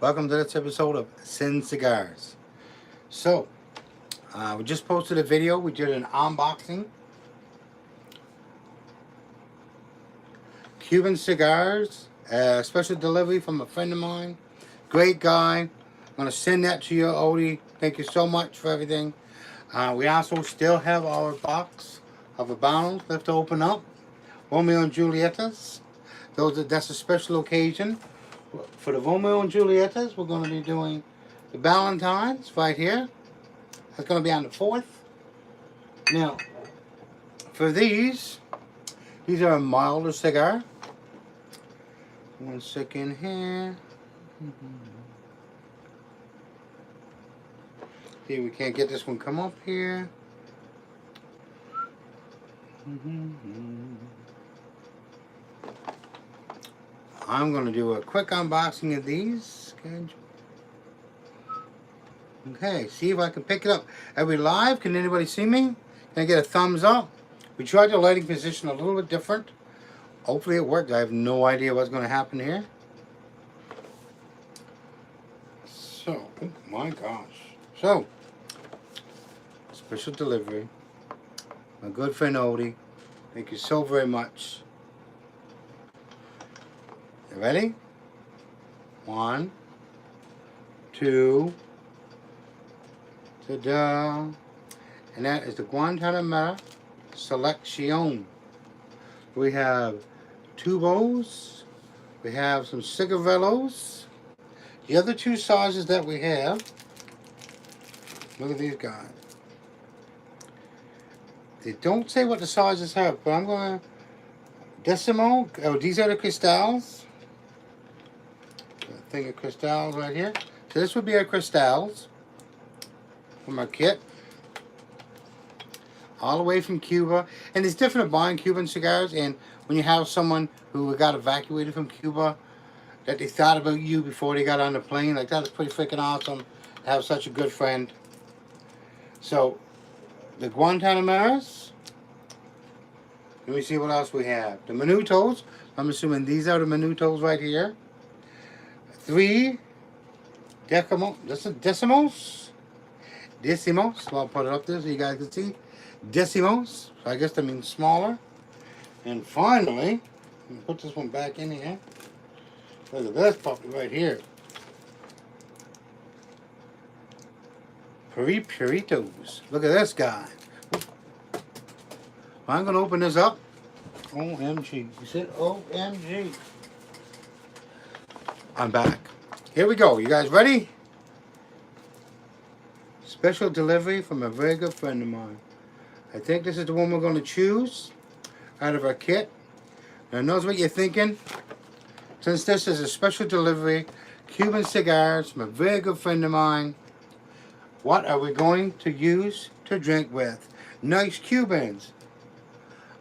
Welcome to this episode of Sin Cigars. So, we just posted a video. We did an unboxing. Cuban cigars, special delivery from a friend of mine. Great guy. I'm going to send that to you, Odie. Thank you so much for everything. We also still have our box of Habanos left to open up. Romeo and Julietas. That's a special occasion. For the Romeo and Julietas, we're going to be doing the Valentines right here. That's going to be on the 4th. Now, for these are a milder cigar. One second here. See, we can't get this one come up here. I'm going to do a quick unboxing of these. Okay, see if I can pick it up. Are we live? Can anybody see me? Can I get a thumbs up? We tried the lighting position a little bit different. Hopefully it worked. I have no idea what's going to happen here. So, oh my gosh. So, special delivery. My good friend Odie. Thank you so very much. You ready? 1, 2, ta-da. And that is the Guantanamera Selection. We have tubos. We have some cigarillos. The other two sizes that we have, look at these guys. They don't say what the sizes have, but I'm going to Decimo. Oh, these are the crystals. Thing of crystals right here. So this would be our crystals from our kit. All the way from Cuba. And it's different of buying Cuban cigars, and when you have someone who got evacuated from Cuba, that they thought about you before they got on the plane, like that's pretty freaking awesome to have such a good friend. So, the Guantanameras. Let me see what else we have. The Minutos. I'm assuming these are the Minutos right here. 3 decimos. Decimos. Well, I'll put it up there so you guys can see. Decimos. So I guess that means smaller. And finally, let me put this one back in here. Look at this puppy right here. Puritos. Look at this guy. I'm going to open this up. OMG. You said OMG. I'm back. Here we go. You guys ready? Special delivery from a very good friend of mine. I think this is the one we're going to choose out of our kit. Now, knows what you're thinking. Since this is a special delivery, Cuban cigars from a very good friend of mine, what are we going to use to drink with? Nice Cubans.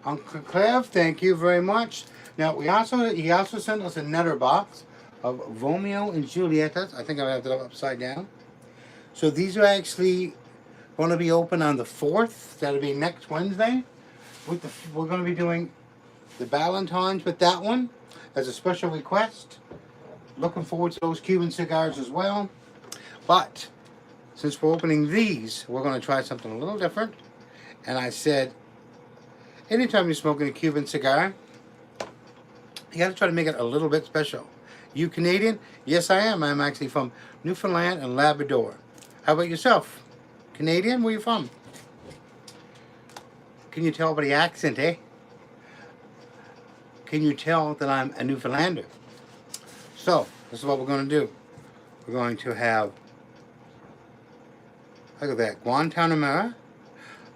Uncle Clev, thank you very much. Now, he also sent us another box of Romeo and Julietas. I think I have it upside down. So these are actually going to be open on the 4th. That'll be next Wednesday. We're going to be doing the Valentines with that one as a special request. Looking forward to those Cuban cigars as well. But since we're opening these, we're going to try something a little different. And I said, anytime you're smoking a Cuban cigar, you got to try to make it a little bit special. You Canadian? Yes, I am. I'm actually from Newfoundland and Labrador. How about yourself? Canadian? Where are you from? Can you tell by the accent, eh? Can you tell that I'm a Newfoundlander? So, this is what we're going to do. We're going to have, look at that, Guantanamera,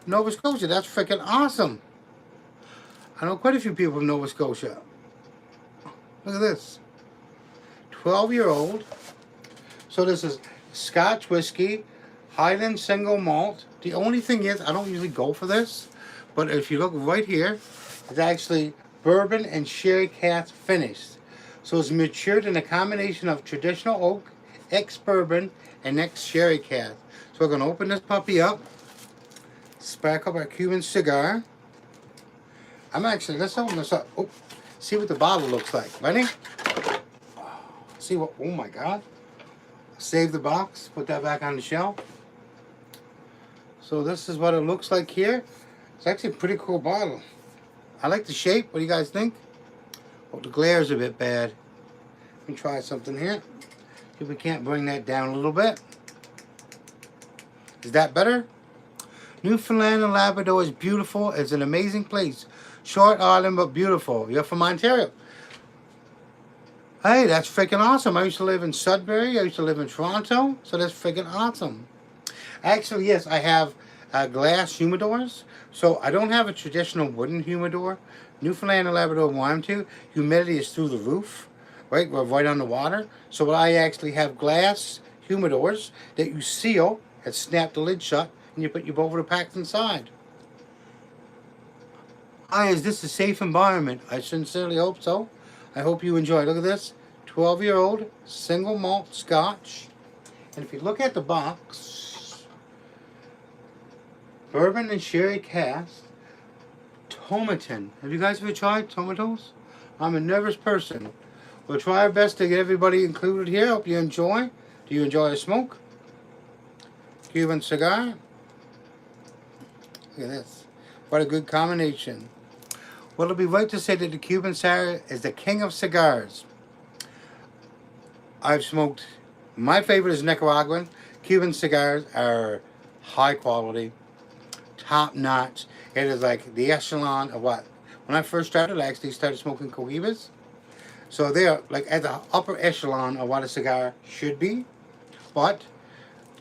Nova Scotia. That's freaking awesome. I know quite a few people from Nova Scotia. Look at this. 12-year-old. So this is Scotch whiskey, Highland single malt. The only thing is, I don't usually go for this, but if you look right here, it's actually bourbon and sherry cask finished. So it's matured in a combination of traditional oak, ex-bourbon, and ex-sherry cask. So we're going to open this puppy up, spark up our Cuban cigar. Let's open this up. Oh, see what the bottle looks like. Ready? See what, oh my God. Save the box, put that back on the shelf. So this is what it looks like here. It's actually a pretty cool bottle. I like the shape. What do you guys think? Oh, the glare is a bit bad. Let me try something here. See if we can't bring that down a little bit. Is that better? Newfoundland and Labrador is beautiful. It's an amazing place. Short island, but beautiful. You're from Ontario. Hey, that's freaking awesome. I used to live in Sudbury. I used to live in Toronto. So that's freaking awesome. Actually, yes, I have glass humidors. So I don't have a traditional wooden humidor. Newfoundland and Labrador want to. Humidity is through the roof, right? We're right on the water. So I actually have glass humidors that you seal and snap the lid shut, and you put your Boveda packs inside. Hi, is this a safe environment? I sincerely hope so. I hope you enjoy. Look at this. 12-year-old single malt scotch. And if you look at the box, bourbon and sherry cask, Tomatin. Have you guys ever tried tomatoes? I'm a nervous person. We'll try our best to get everybody included here. Hope you enjoy. Do you enjoy a smoke? Cuban cigar. Look at this. What a good combination. Well, it'll be right to say that the Cuban cigar is the king of cigars. I've smoked, my favorite is Nicaraguan. Cuban cigars are high quality, top notch. It is like the echelon of what? When I first started, I actually started smoking Cohibas. So they're like at the upper echelon of what a cigar should be. But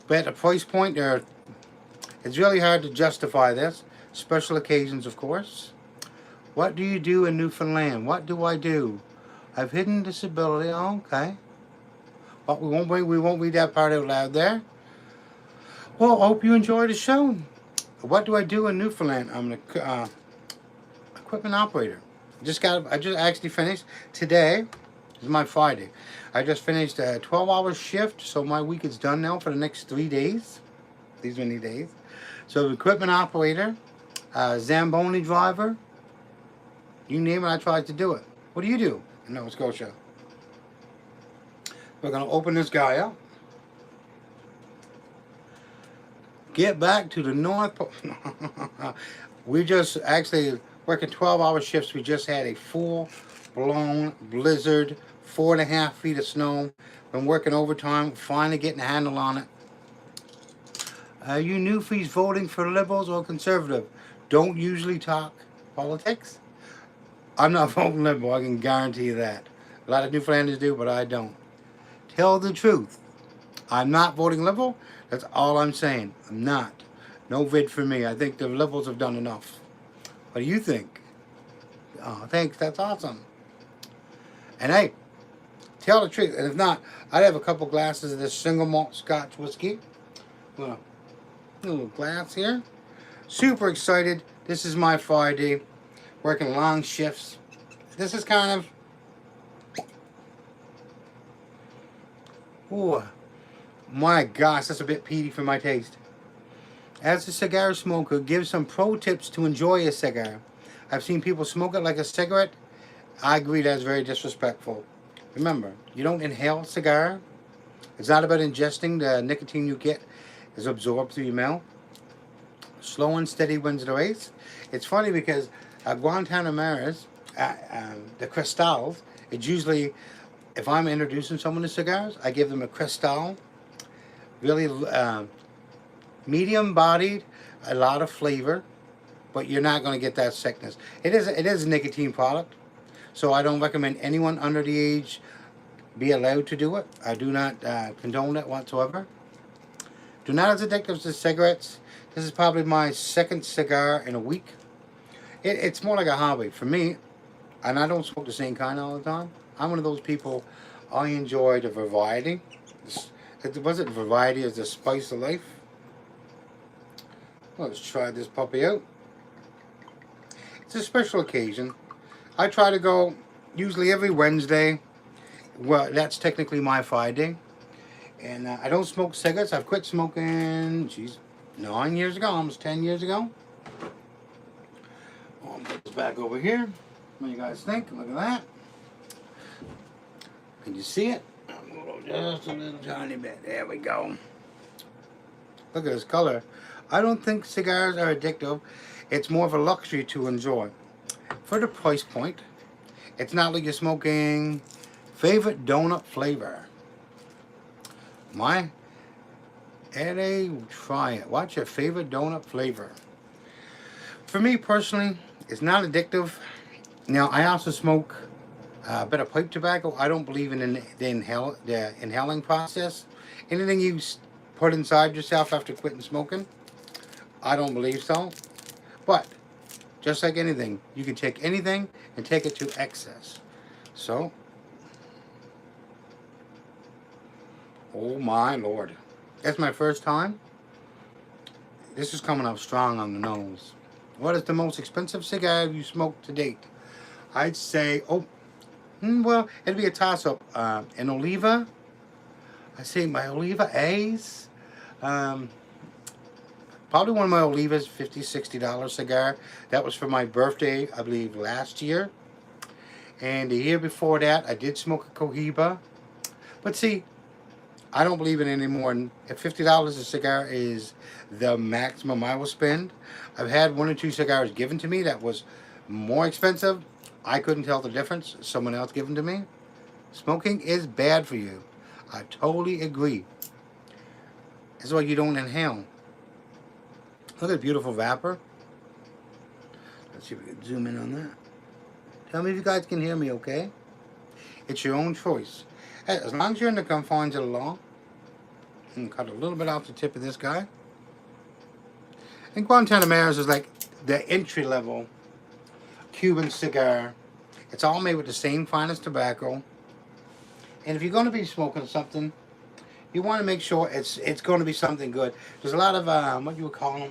at the price point, it's really hard to justify this. Special occasions, of course. What do you do in Newfoundland? What do I do? I've hidden disability. Oh, okay. But we won't read that part out loud there. Well, I hope you enjoy the show. What do I do in Newfoundland? I'm an equipment operator. I just actually finished today. Is my Friday. I just finished a 12-hour shift, so my week is done now for the next 3 days. These many days. So equipment operator, Zamboni driver. You name it, I tried to do it. What do you do in Nova Scotia? We're going to open this guy up. Get back to the North Pole. We just actually working 12-hour shifts. We just had a full-blown blizzard, 4.5 feet of snow. Been working overtime, finally getting a handle on it. You newfies voting for Liberals or Conservative? Don't usually talk politics. I'm not voting Liberal, I can guarantee you that. A lot of Newfoundlanders do, but I don't. Tell the truth. I'm not voting Liberal. That's all I'm saying. I'm not. No vid for me. I think the Liberals have done enough. What do you think? Oh, thanks. That's awesome. And hey, tell the truth. And if not, I'd have a couple glasses of this single malt Scotch whiskey. A little glass here. Super excited. This is my Friday. Working long shifts. This is kind of... Ooh, my gosh, that's a bit peaty for my taste. As a cigar smoker, give some pro tips to enjoy a cigar. I've seen people smoke it like a cigarette. I agree, that's very disrespectful. Remember, you don't inhale a cigar. It's not about ingesting. The nicotine you get is absorbed through your mouth. Slow and steady wins the race. It's funny because Guantanameras, the Cristals, it's usually, if I'm introducing someone to cigars, I give them a Cristal. Really medium-bodied, a lot of flavor, but you're not going to get that sickness. It is a nicotine product, so I don't recommend anyone under the age be allowed to do it. I do not condone it whatsoever. Do not as addictive as cigarettes. This is probably my second cigar in a week. It's more like a hobby for me, and I don't smoke the same kind all the time. I'm one of those people, I enjoy the variety. Was it variety as the spice of life? Let's try this puppy out. It's a special occasion. I try to go usually every Wednesday. Well, that's technically my Friday. And I don't smoke cigarettes. I've quit smoking, 9 years ago, almost 10 years ago. I'll put this back over here. What do you guys think? Look at that. Can you see it? I'm a little just a little tiny bit. There we go. Look at this color. I don't think cigars are addictive. It's more of a luxury to enjoy. For the price point, it's not like you're smoking favorite donut flavor. Eddie, try it. What's your favorite donut flavor? For me personally, it's not addictive. Now, I also smoke a bit of pipe tobacco. I don't believe in the inhaling process. Anything you put inside yourself after quitting smoking, I don't believe so. But just like anything, you can take anything and take it to excess. So, oh my Lord. That's my first time. This is coming up strong on the nose. What is the most expensive cigar you smoked to date? I'd say, well, it'd be a toss-up. An Oliva. I say my Oliva A's. Probably one of my Olivas, $50, $60 cigar. That was for my birthday, I believe, last year. And the year before that, I did smoke a Cohiba. But see, I don't believe in it anymore. If $50 a cigar is the maximum I will spend. I've had one or two cigars given to me that was more expensive. I couldn't tell the difference. Someone else given to me. Smoking is bad for you. I totally agree. That's why you don't inhale. Look at the beautiful vapor. Let's see if we can zoom in on that. Tell me if you guys can hear me, okay? It's your own choice. As long as you're in the confines of the law. And cut a little bit off the tip of this guy. And Guantanameros is like the entry-level Cuban cigar. It's all made with the same finest tobacco. And if you're going to be smoking something, you want to make sure it's going to be something good. There's a lot of, what you would call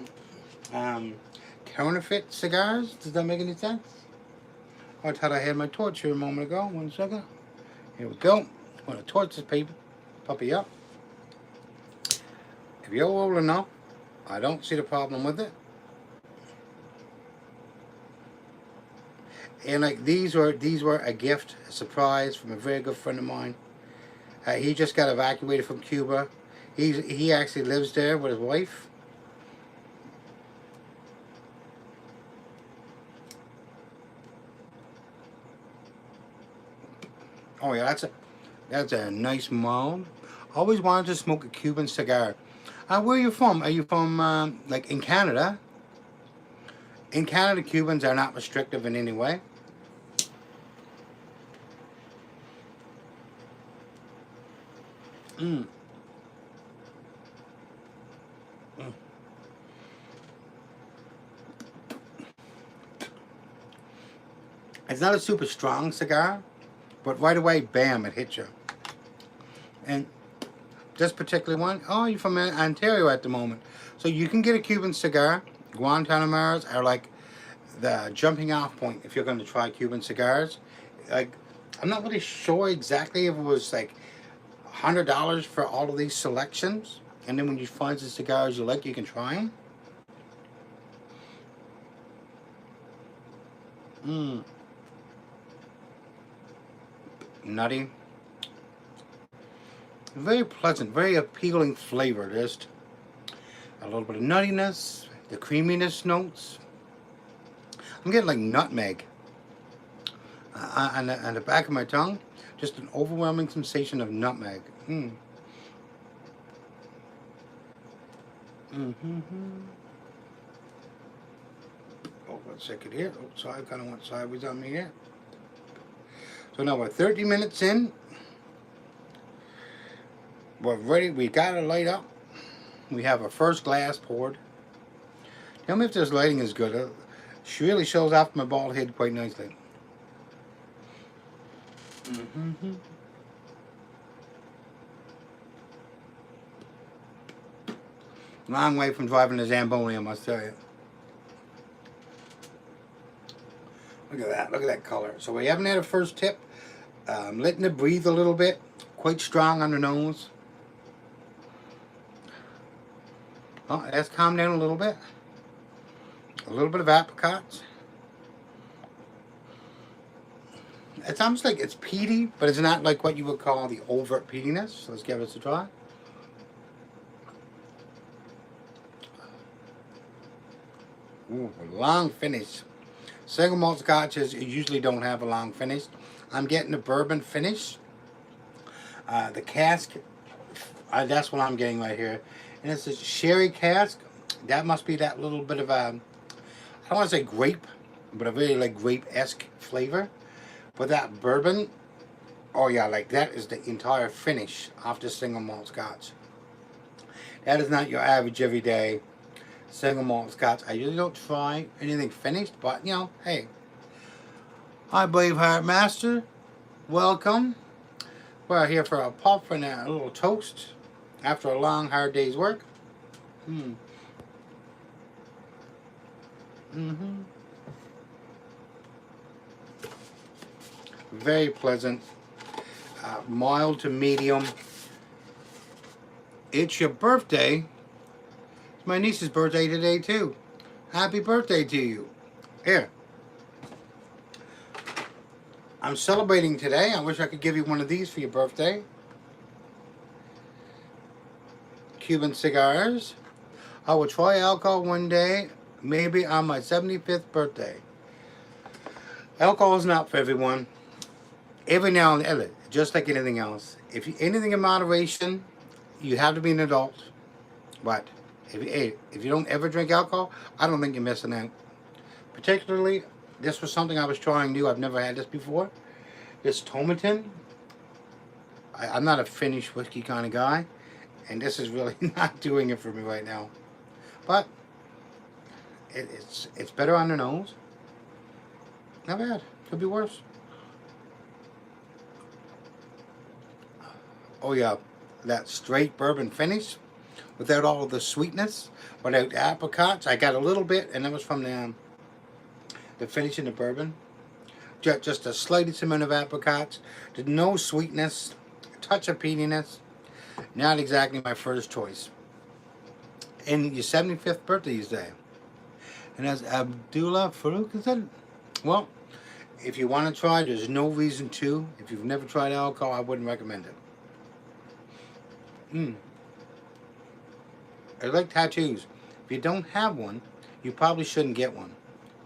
them, counterfeit cigars. Does that make any sense? I thought I had my torch here a moment ago. 1 second. Here we go. I'm going to torch this puppy up. If you're old enough, I don't see the problem with it. And like these were a gift, a surprise from a very good friend of mine. He just got evacuated from Cuba. He actually lives there with his wife. Oh yeah, that's a nice mold. Always wanted to smoke a Cuban cigar. Where are you from? Are you from like in Canada? In Canada, Cubans are not restrictive in any way. It's not a super strong cigar, but right away, bam, it hits you. And this particular one, oh, you're from Ontario at the moment. So you can get a Cuban cigar. Guantanameros are like the jumping off point if you're going to try Cuban cigars. Like, I'm not really sure exactly if it was like $100 for all of these selections. And then when you find the cigars you like, you can try them. Nutty. Very pleasant, very appealing flavor. Just a little bit of nuttiness, the creaminess notes. I'm getting like nutmeg on the back of my tongue. Just an overwhelming sensation of nutmeg. Oh, 1 second here. Oh, sorry, I kind of went sideways on me here. So now we're 30 minutes in. We're ready. We got it light up. We have our first glass poured. Tell me if this lighting is good. She really shows off my bald head quite nicely. Long way from driving a Zamboni, I must tell you. Look at that. Look at that color. So we haven't had a first tip. Letting it breathe a little bit. Quite strong on the nose. Oh, that's calmed down a little bit. A little bit of apricots. It's almost like it's peaty, but it's not like what you would call the overt peatiness. So let's give it a try. Ooh, long finish. Single malt scotches usually don't have a long finish. I'm getting a bourbon finish. The cask, that's what I'm getting right here. And it's a sherry cask. That must be that little bit of a, I don't want to say grape, but a very like grape-esque flavor. But that bourbon, oh yeah, like that is the entire finish of the single malt scotch. That is not your average everyday single malt scotch. I usually don't try anything finished, but you know, hey. Hi, Braveheart Master. Welcome. We're here for a puff and a little toast after a long, hard day's work. Very pleasant. Mild to medium. It's your birthday. It's my niece's birthday today, too. Happy birthday to you. Here. I'm celebrating today. I wish I could give you one of these for your birthday. Cuban cigars. I will try alcohol one day, maybe on my 75th birthday. Alcohol is not for everyone. Every now and then, just like anything else. If you, anything in moderation, you have to be an adult. But if you don't ever drink alcohol, I don't think you're missing out. Particularly, this was something I was trying new. I've never had this before. This Tomatin. I'm not a Finnish whiskey kind of guy, and this is really not doing it for me right now. But it's better on the nose. Not bad. Could be worse. Oh yeah, that straight bourbon finish without all of the sweetness, without the apricots. I got a little bit, and that was from the finish in the bourbon. Just a slightest amount of apricots. There's no sweetness, a touch of peatiness. Not exactly my first choice. And your 75th birthday you say. And that's Abdullah Farouk, is that? Well, if you want to try, there's no reason to. If you've never tried alcohol, I wouldn't recommend it. I like tattoos. If you don't have one, you probably shouldn't get one.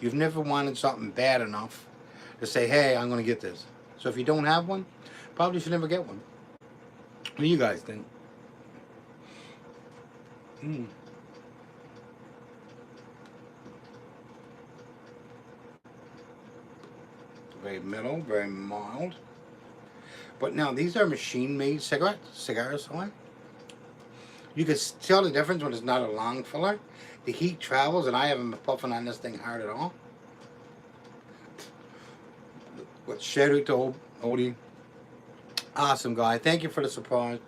You've never wanted something bad enough to say, hey, I'm going to get this. So if you don't have one, probably should never get one. What do you guys think? Very mellow, very mild. But now these are machine-made cigars. You can tell the difference when it's not a long filler. The heat travels, and I haven't been puffing on this thing hard at all. But shout out to Odie. Awesome guy. Thank you for the surprise.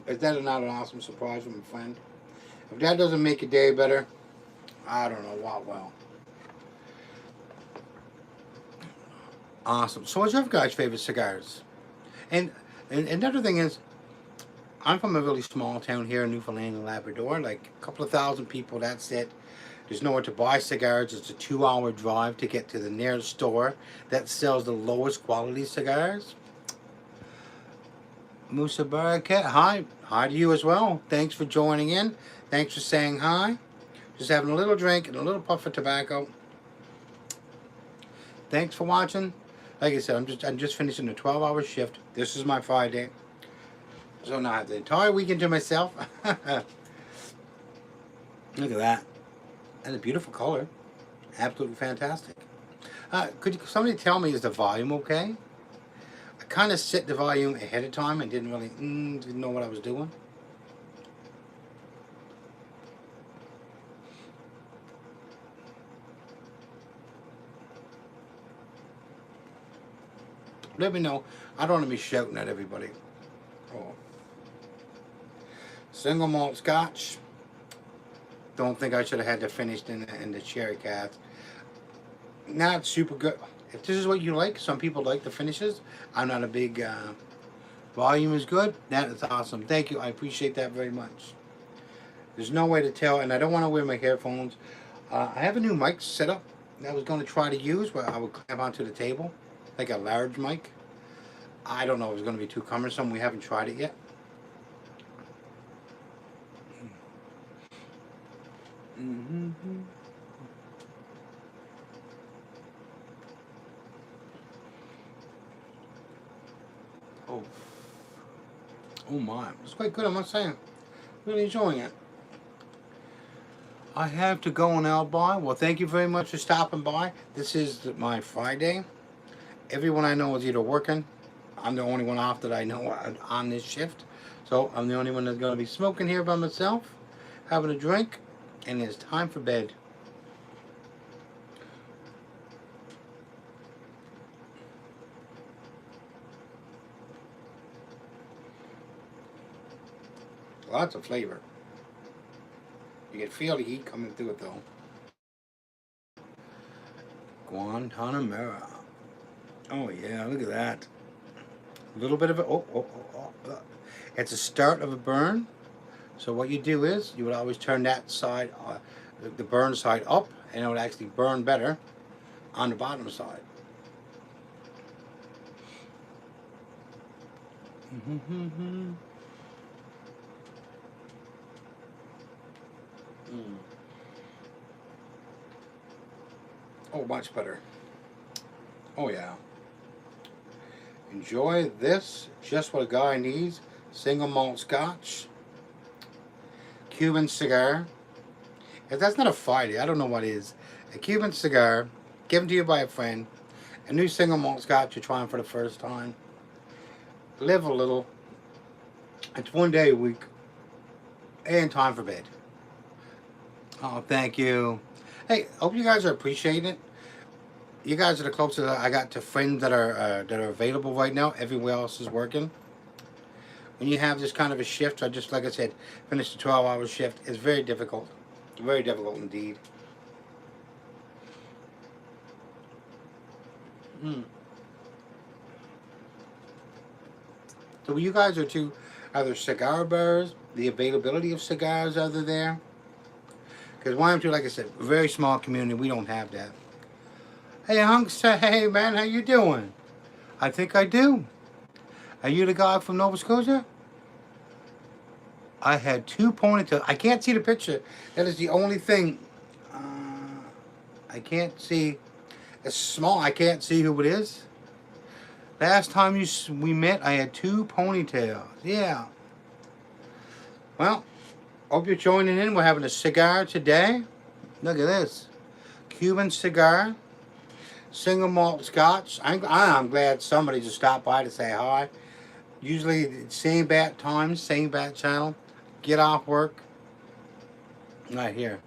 Is that not an awesome surprise from a friend? If that doesn't make your day better, I don't know what will. Awesome. So what's your guys' favorite cigars? And another thing is, I'm from a really small town here in Newfoundland and Labrador, like a couple of thousand people, that's it. There's nowhere to buy cigars. It's a 2-hour drive to get to the nearest store that sells the lowest quality cigars. Musa Barakat, hi. Hi to you as well. Thanks for joining in. Thanks for saying hi. Just having a little drink and a little puff of tobacco. Thanks for watching. Like I said, I'm just finishing a 12-hour shift. This is my Friday. So now I have the entire weekend to myself. Look at that. And a beautiful color. Absolutely fantastic. Could somebody tell me, is the volume okay? I kind of set the volume ahead of time and didn't really didn't know what I was doing. Let me know. I don't want to be shouting at everybody. Oh. Single malt scotch. Don't think I should have had to finish in the cherry cask. Not super good. If this is what you like, some people like the finishes. I'm not a big volume is good. That is awesome. Thank you. I appreciate that very much. There's no way to tell, and I don't want to wear my headphones. I have a new mic set up that I was going to try to use where I would clamp onto the table, like a large mic. I don't know if it's going to be too cumbersome. We haven't tried it yet. Mm-hmm. Oh, oh my! It's quite good, I must say. Really enjoying it. I have to go now, bye. Well, thank you very much for stopping by. This is my Friday. Everyone I know is either working. I'm the only one off that I know on this shift. So I'm the only one that's going to be smoking here by myself, having a drink, and it's time for bed. Lots of flavor. You can feel the heat coming through it though. Guantanamera. Oh yeah, look at that. A little bit of it. It's a start of a burn. So what you do is you would always turn that side, the burn side up, and it would actually burn better on the bottom side. Oh, much better. Oh yeah. Enjoy this. Just what a guy needs. Single malt Scotch. Cuban cigar. If that's not a Friday, I don't know what is. A Cuban cigar given to you by a friend. A new single malt Scotch you're trying for the first time. Live a little. It's one day a week. And time for bed. Oh, thank you. Hey, hope you guys are appreciating it. You guys are the closest I got to friends that are available right now. Everywhere else is working. When you have this kind of a shift, I just, like I said, finished a 12-hour shift. It's very difficult. Very difficult indeed. So you guys are two other cigar bars. The availability of cigars are there. Because YM2, like I said, a very small community. We don't have that. Hey, Hunks, hey, man, how you doing? I think I do. Are you the guy from Nova Scotia? I had two ponytails. I can't see the picture. That is the only thing. I can't see. It's small. I can't see who it is. Last time we met, I had two ponytails. Yeah. Well, hope you're joining in. We're having a cigar today. Look at this. Cuban cigar. Single malt Scotch. I'm glad somebody just stopped by to say hi. Usually, same bat times, same bat channel. Get off work. Right here.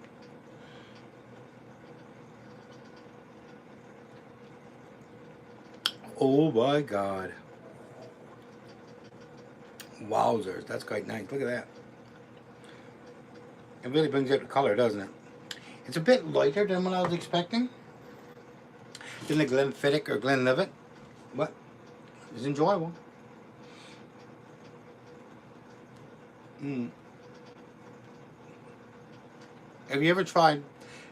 Oh my God. Wowzers. That's quite nice. Look at that. It really brings out the color, doesn't it? It's a bit lighter than what I was expecting. Than the Glenfiddich or Glenlivet. But it's enjoyable. Have you ever tried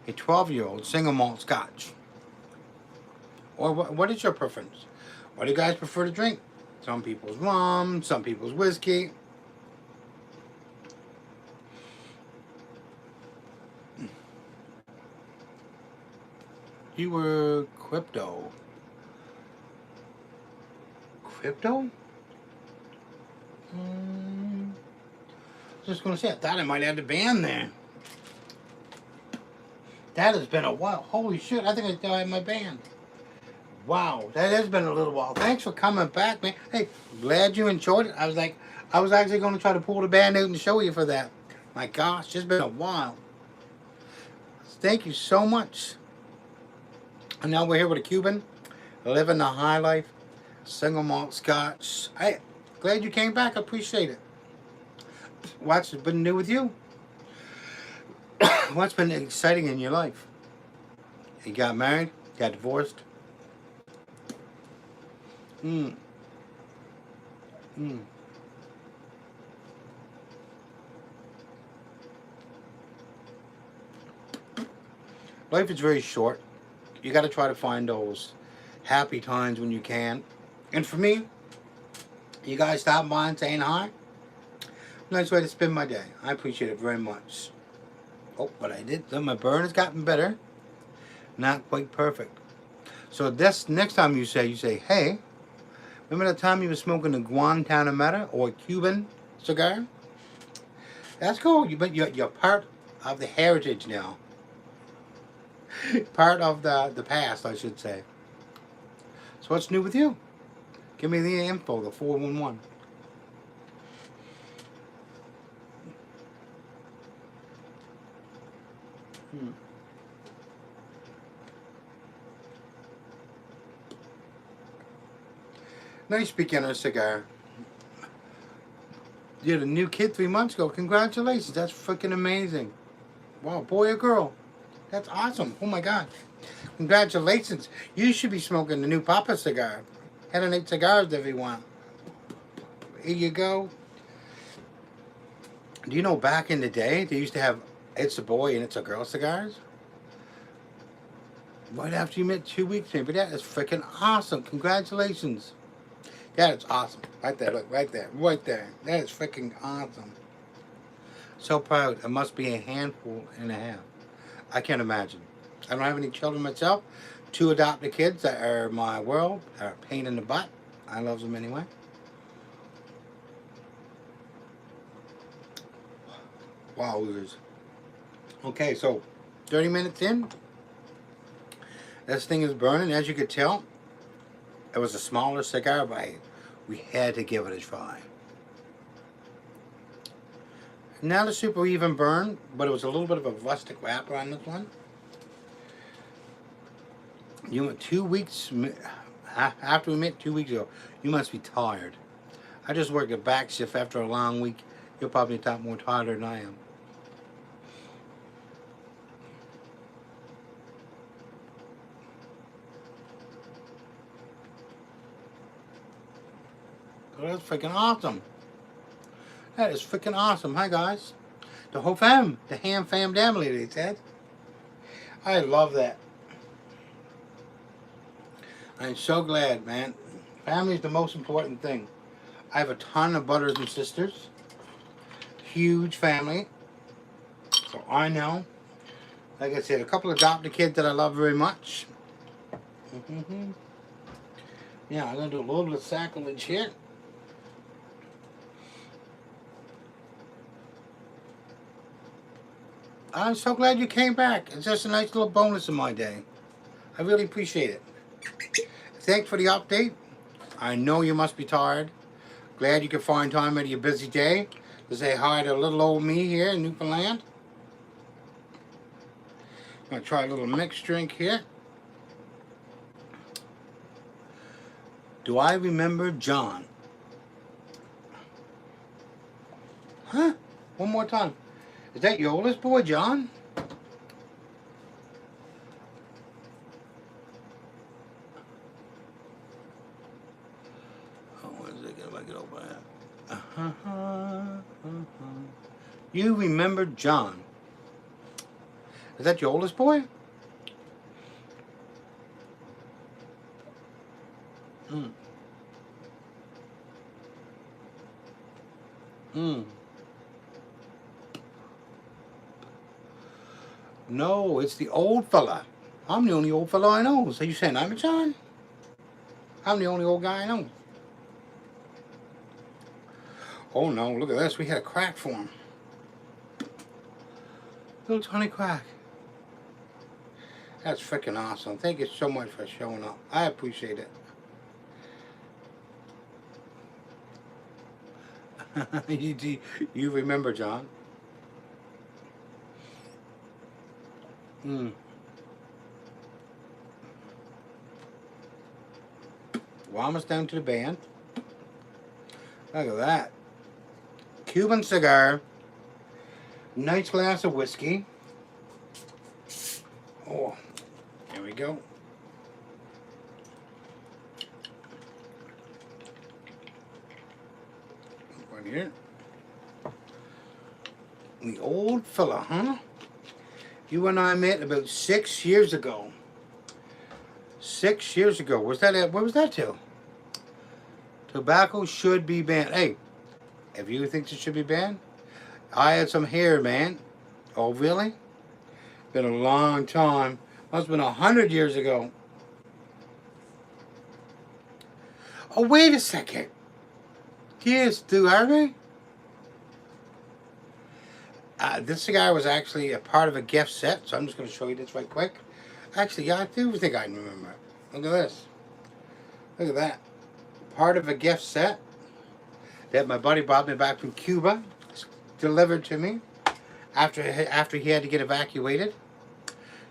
a 12-year-old single malt Scotch? Or what is your preference? What do you guys prefer to drink? Some people's rum, some people's whiskey. You were crypto. Crypto? Just gonna say, I thought I might have the band there. That has been a while. Holy shit, I think I still have my band. Wow, that has been a little while. Thanks for coming back, man. Hey, glad you enjoyed it. I was actually going to try to pull the band out and show you for that. My gosh, it's been a while. Thank you so much. And now we're here with a Cuban, living the high life, single malt Scotch. Hey, glad you came back. I appreciate it. What's been new with you? What's been exciting in your life? You got married? Got divorced? Mm. Life is very short. You got to try to find those happy times when you can. And for me, you guys stop by and saying hi. Nice way to spend my day. I appreciate it very much. Oh, but I did. My burn has gotten better. Not quite perfect. So this next time you say, hey, remember the time you were smoking a Guantanamera or Cuban cigar? That's cool. You're part of the heritage now. Part of the past, I should say. So what's new with you? Give me the info, the 411. Nice beginner cigar. You had a new kid 3 months ago. Congratulations. That's freaking amazing. Wow, boy or girl. That's awesome. Oh my God. Congratulations. You should be smoking the new Papa cigar. Head and 8 cigars, everyone. Here you go. Do you know back in the day, they used to have It's a Boy and It's a Girl cigars? Right after you met 2 weeks in. But that is freaking awesome. Congratulations. That is awesome. Right there, look, right there. Right there. That is freaking awesome. So proud. It must be a handful and a half. I can't imagine. I don't have any children myself. 2 adopted kids that are my world. Are a pain in the butt. I love them anyway. Wow, okay, so 30 minutes in. This thing is burning. As you could tell, it was a smaller cigar, but we had to give it a try. Not a super even burn, but it was a little bit of a rustic wrapper on this one. You went 2 weeks, after we met 2 weeks ago, you must be tired. I just worked a back shift after a long week. You're probably a lot more tired than I am. Oh, that's freaking awesome. That is freaking awesome. Hi, guys. The whole fam. The ham fam family, they said. I love that. I'm so glad, man. Family is the most important thing. I have a ton of brothers and sisters. Huge family. So I know. Like I said, a couple of adopted kids that I love very much. Yeah, I'm going to do a little bit of sacrilege here. I'm so glad you came back. It's just a nice little bonus in my day. I really appreciate it. Thanks for the update. I know you must be tired. Glad you could find time out of your busy day to say hi to little old me here in Newfoundland. I'm going to try a little mixed drink here. Do I remember John? Huh? One more time. Is that your oldest boy, John? Oh, one second, if I can open it. You remember John? Is that your oldest boy? No, it's the old fella. I'm the only old fella I know. So you saying I'm a John? I'm the only old guy I know. Oh no, look at this. We had a crack for him. Little tiny crack. That's freaking awesome. Thank you so much for showing up. I appreciate it. You remember, John? We're almost down to the band. Look at that. Cuban cigar. Nice glass of whiskey. Oh, there we go. Right here. The old fella, huh? You and I met about 6 years ago. 6 years ago. Was that it? What was that to? Tobacco should be banned. Hey, if you think it should be banned, I had some hair, man. Oh, really? Been a long time. Must have been 100 years ago. Oh, wait a second. Yes, do Harvey? This cigar was actually a part of a gift set, so I'm just going to show you this right quick. Actually, yeah, I do think I remember it. Look at this. Look at that. Part of a gift set that my buddy brought me back from Cuba. It's delivered to me after he had to get evacuated.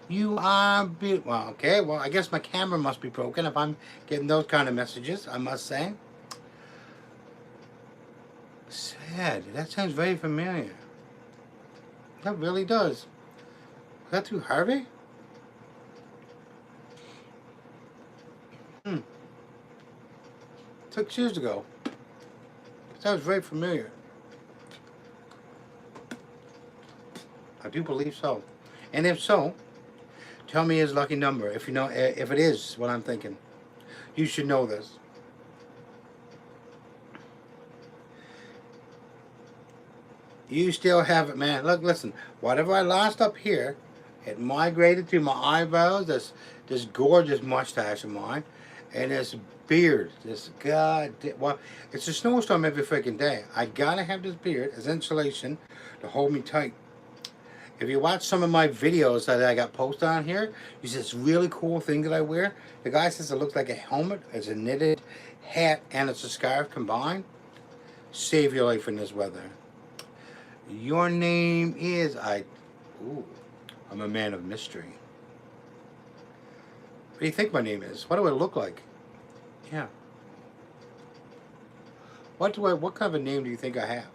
You are beautiful. Well, okay, well, I guess my camera must be broken if I'm getting those kind of messages, I must say. Sad. That sounds very familiar. That really does. Was that through Harvey? 6 years ago. That was very familiar. I do believe so. And if so, tell me his lucky number. If you know, if it is what I'm thinking, you should know this. You still have it, man. Look, listen. Whatever I lost up here, it migrated to my eyebrows. This gorgeous mustache of mine, and this beard. This well, it's a snowstorm every freaking day. I gotta have this beard as insulation to hold me tight. If you watch some of my videos that I got posted on here, you see this really cool thing that I wear. The guy says it looks like a helmet. It's a knitted hat and it's a scarf combined. Save your life in this weather. Your name is I'm a man of mystery. What do you think my name is? What do I look like? Yeah. What kind of a name do you think I have?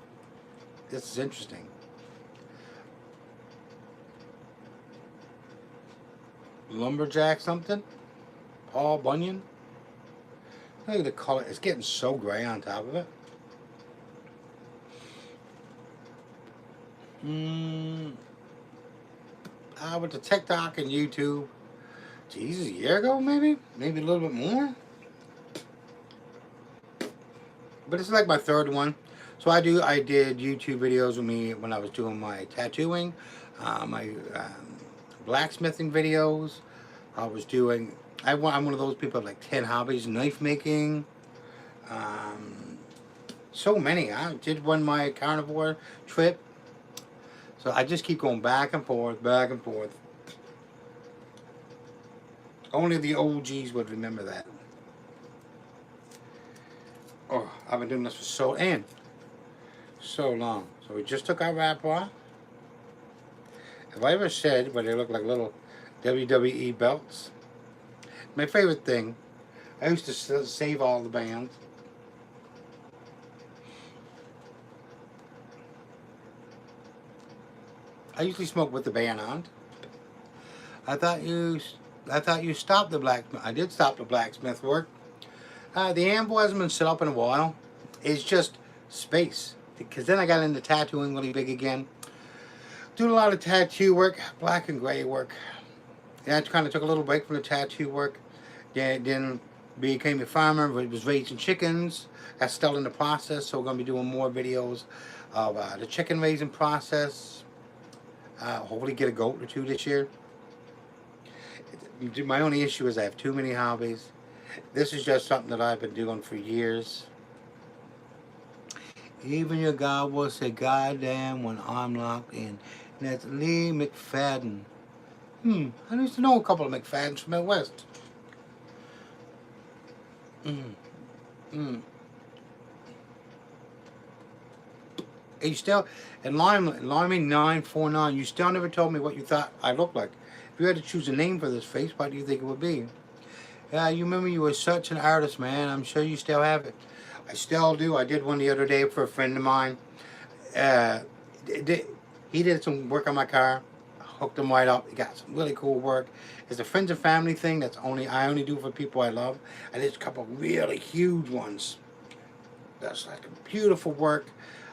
This is interesting. Lumberjack something? Paul Bunyan? Look at the color. It's getting so gray on top of it. With the TikTok and YouTube, Jesus, a year ago maybe a little bit more. But it's like my third one. So I did YouTube videos with me when I was doing my tattooing, my blacksmithing videos. I'm one of those people with like 10 hobbies, knife making. So many. I did my carnivore trip. So I just keep going back and forth, back and forth. Only the OGs would remember that. Oh, I've been doing this for so long. So we just took our wrap off. Have I ever said where they look like little WWE belts? My favorite thing, I used to save all the bands. I usually smoke with the band on. I thought you stopped the blacksmith. I did stop the blacksmith work. The ambo hasn't been set up in a while. It's just space. Because then I got into tattooing really big again. Doing a lot of tattoo work, black and gray work. Yeah, I kind of took a little break from the tattoo work. Then became a farmer. Was raising chickens. That's still in the process. So we're going to be doing more videos of the chicken raising process. Hopefully get a goat or two this year. My only issue is I have too many hobbies. This is just something that I've been doing for years. Even your God will say, goddamn, when I'm locked in. And that's Lee McFadden. I used to know a couple of McFaddens from out west. You still, and Limey 949, you still never told me what you thought I looked like. If you had to choose a name for this face, what do you think it would be? Yeah, you remember you were such an artist, man. I'm sure you still have it. I still do. I did one the other day for a friend of mine. He did some work on my car. Hooked him right up. He got some really cool work. It's a friends and family thing I only do for people I love. I did a couple of really huge ones. That's like a beautiful work.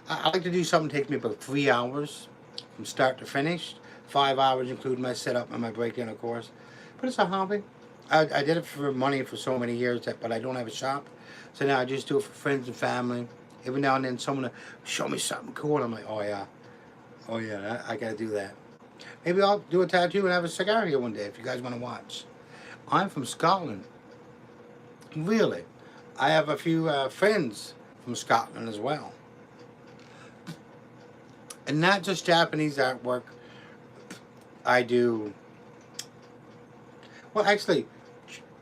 I like to do something that takes me about 3 hours from start to finish. 5 hours, including my setup and my break-in, of course. But it's a hobby. I did it for money for so many years, but I don't have a shop. So now I just do it for friends and family. Every now and then someone will show me something cool, and I'm like, oh yeah, I gotta do that. Maybe I'll do a tattoo and have a cigar here one day if you guys want to watch. I'm from Scotland. Really. I have a few friends from Scotland as well. And not just Japanese artwork. I do, well, actually,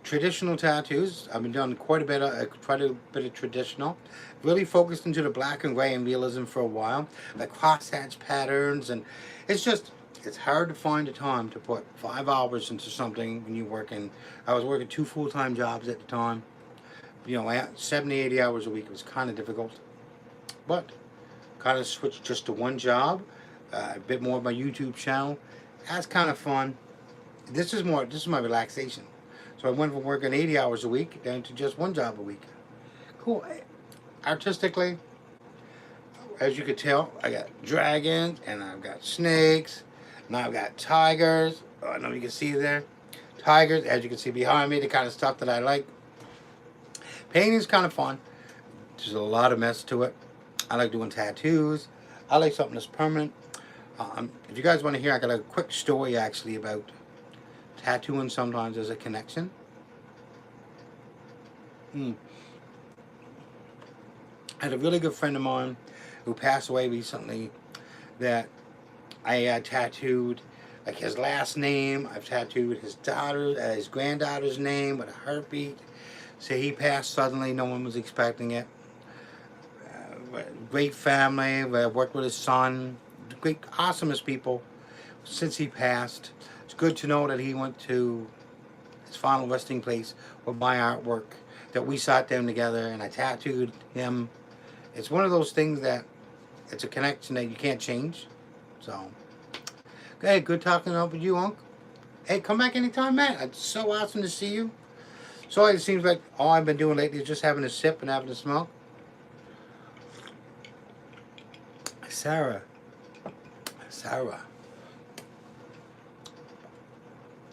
traditional tattoos. I've been doing quite a bit of traditional. Really focused into the black and gray and realism for a while. Like crosshatch patterns, and it's hard to find the time to put 5 hours into something when you're working. I was working 2 full-time jobs at the time. 70, 80 hours a week. It was kind of difficult. But kind of switched just to one job. A bit more of my YouTube channel. That's kind of fun. This is my relaxation. So I went from working 80 hours a week down to just one job a week. Cool. Artistically, as you could tell, I got dragons and I've got snakes. Now I've got tigers. Oh, I know you can see there. Tigers, as you can see behind me, the kind of stuff that I like. Painting is kind of fun. There's a lot of mess to it. I like doing tattoos. I like something that's permanent. If you guys want to hear, I got a quick story actually about tattooing. Sometimes there's a connection. I had a really good friend of mine who passed away recently that I tattooed like his last name. I've tattooed his granddaughter's name with a heartbeat. So he passed suddenly. No one was expecting it. Great family. I worked with his son. Great, awesomest people since he passed. It's good to know that he went to his final resting place with my artwork, that we sat down together and I tattooed him. It's one of those things that it's a connection that you can't change. So, hey, good talking up with you, Unc. Hey, come back anytime, man. It's so awesome to see you. So it seems like all I've been doing lately is just having a sip and having a smoke. Sarah.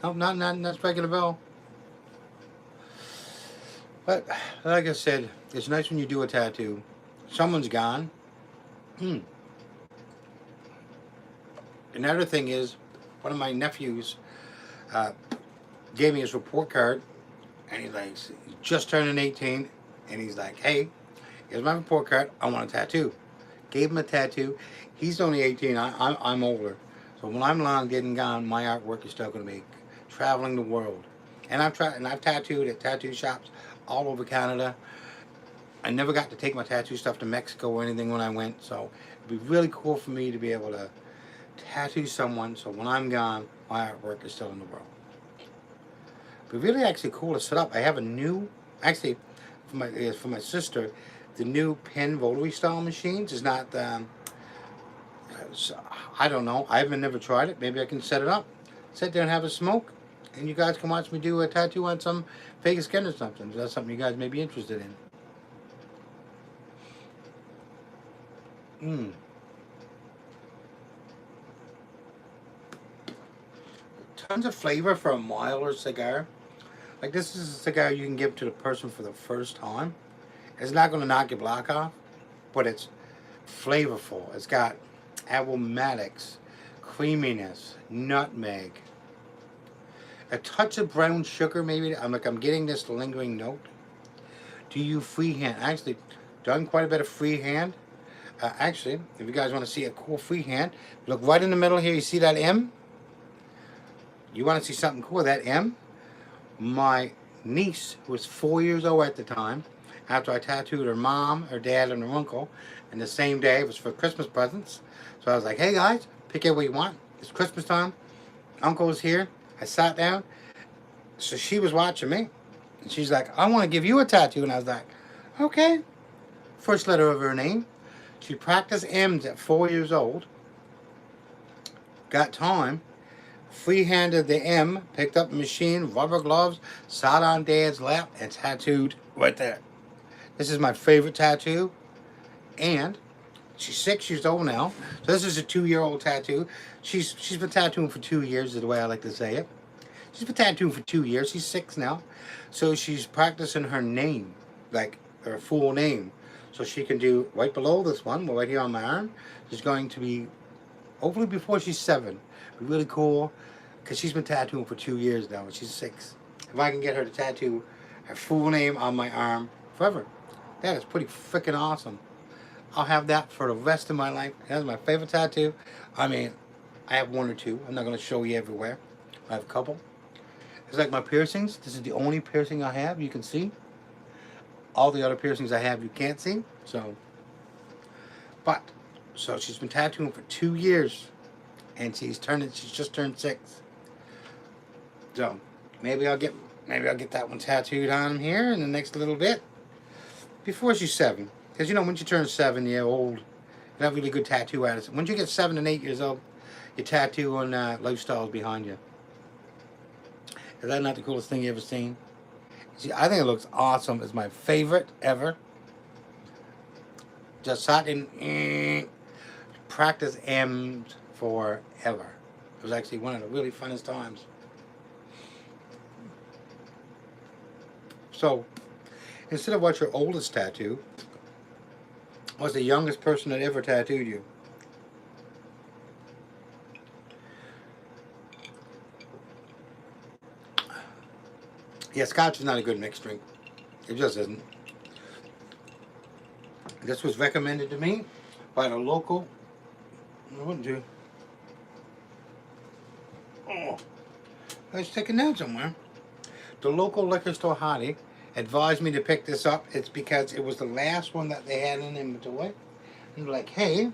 Oh, not striking a bell. But like I said, it's nice when you do a tattoo. Someone's gone. Another thing is, one of my nephews gave me his report card, and he's just turning 18, and he's like, hey, here's my report card. I want a tattoo. Gave him a tattoo. He's only 18. I'm older. So when I'm long dead and gone, my artwork is still going to be traveling the world. And I've tattooed at tattoo shops all over Canada. I never got to take my tattoo stuff to Mexico or anything when I went. So it'd be really cool for me to be able to tattoo someone. So when I'm gone, my artwork is still in the world. But really actually cool to set up. I have a new, actually for my sister, the new pen rotary style machines is not, I don't know. I've never tried it. Maybe I can set it up, sit there and have a smoke, and you guys can watch me do a tattoo on some Vegas skin or something. That's something you guys may be interested in. Tons of flavor for a milder cigar. Like this is a cigar you can give to the person for the first time. It's not going to knock your block off, but it's flavorful. It's got aromatics, creaminess, nutmeg, a touch of brown sugar maybe. I'm getting this lingering note. Do you freehand? Actually, done quite a bit of freehand. Actually, if you guys want to see a cool freehand, look right in the middle here. You see that M? You want to see something cool? That M? My niece, who was 4 years old at the time, after I tattooed her mom, her dad, and her uncle, and the same day, it was for Christmas presents. So I was like, hey guys, pick out what you want. It's Christmas time. Uncle was here. I sat down. So she was watching me. And she's like, I want to give you a tattoo. And I was like, okay. First letter of her name. She practiced M's at 4 years old. Got time. Freehanded the M. Picked up the machine, rubber gloves, sat on Dad's lap, and tattooed right there. This is my favorite tattoo. And She's 6 years old now. So this is a 2-year-old tattoo. She's been tattooing for 2 years, is the way I like to say it. She's been tattooing for 2 years. She's 6 now. So she's practicing her name, like her full name. So she can do right below this one, right here on my arm. She's going to be, hopefully before she's 7. Be really cool, because she's been tattooing for 2 years now, and she's 6. If I can get her to tattoo her full name on my arm forever, that is pretty freaking awesome. I'll have that for the rest of my life. That's my favorite tattoo. I mean, I have 1 or 2. I'm not going to show you everywhere. I have a couple. It's like my piercings. This is the only piercing I have you can see. All the other piercings I have you can't see. So she's been tattooing for 2 years, and she's just turned 6. So maybe I'll get that one tattooed on here in the next little bit before she's 7. Because you know, once you turn 7-year-old, you have really good tattoo artists. Once you get 7 and 8 years old, your tattoo and lifestyle is behind you. Is that not the coolest thing you ever seen? See, I think it looks awesome. It's my favorite ever. Just sat in practice M's forever. It was actually one of the really funnest times. So, instead of what's your oldest tattoo, what's the youngest person that ever tattooed you? Yeah, scotch is not a good mixed drink. It just isn't. This was recommended to me by the local. I wouldn't do. Oh, I was taken down somewhere. The local liquor store hottie advised me to pick this up. It's because it was the last one that they had in inventory. And they're like, hey,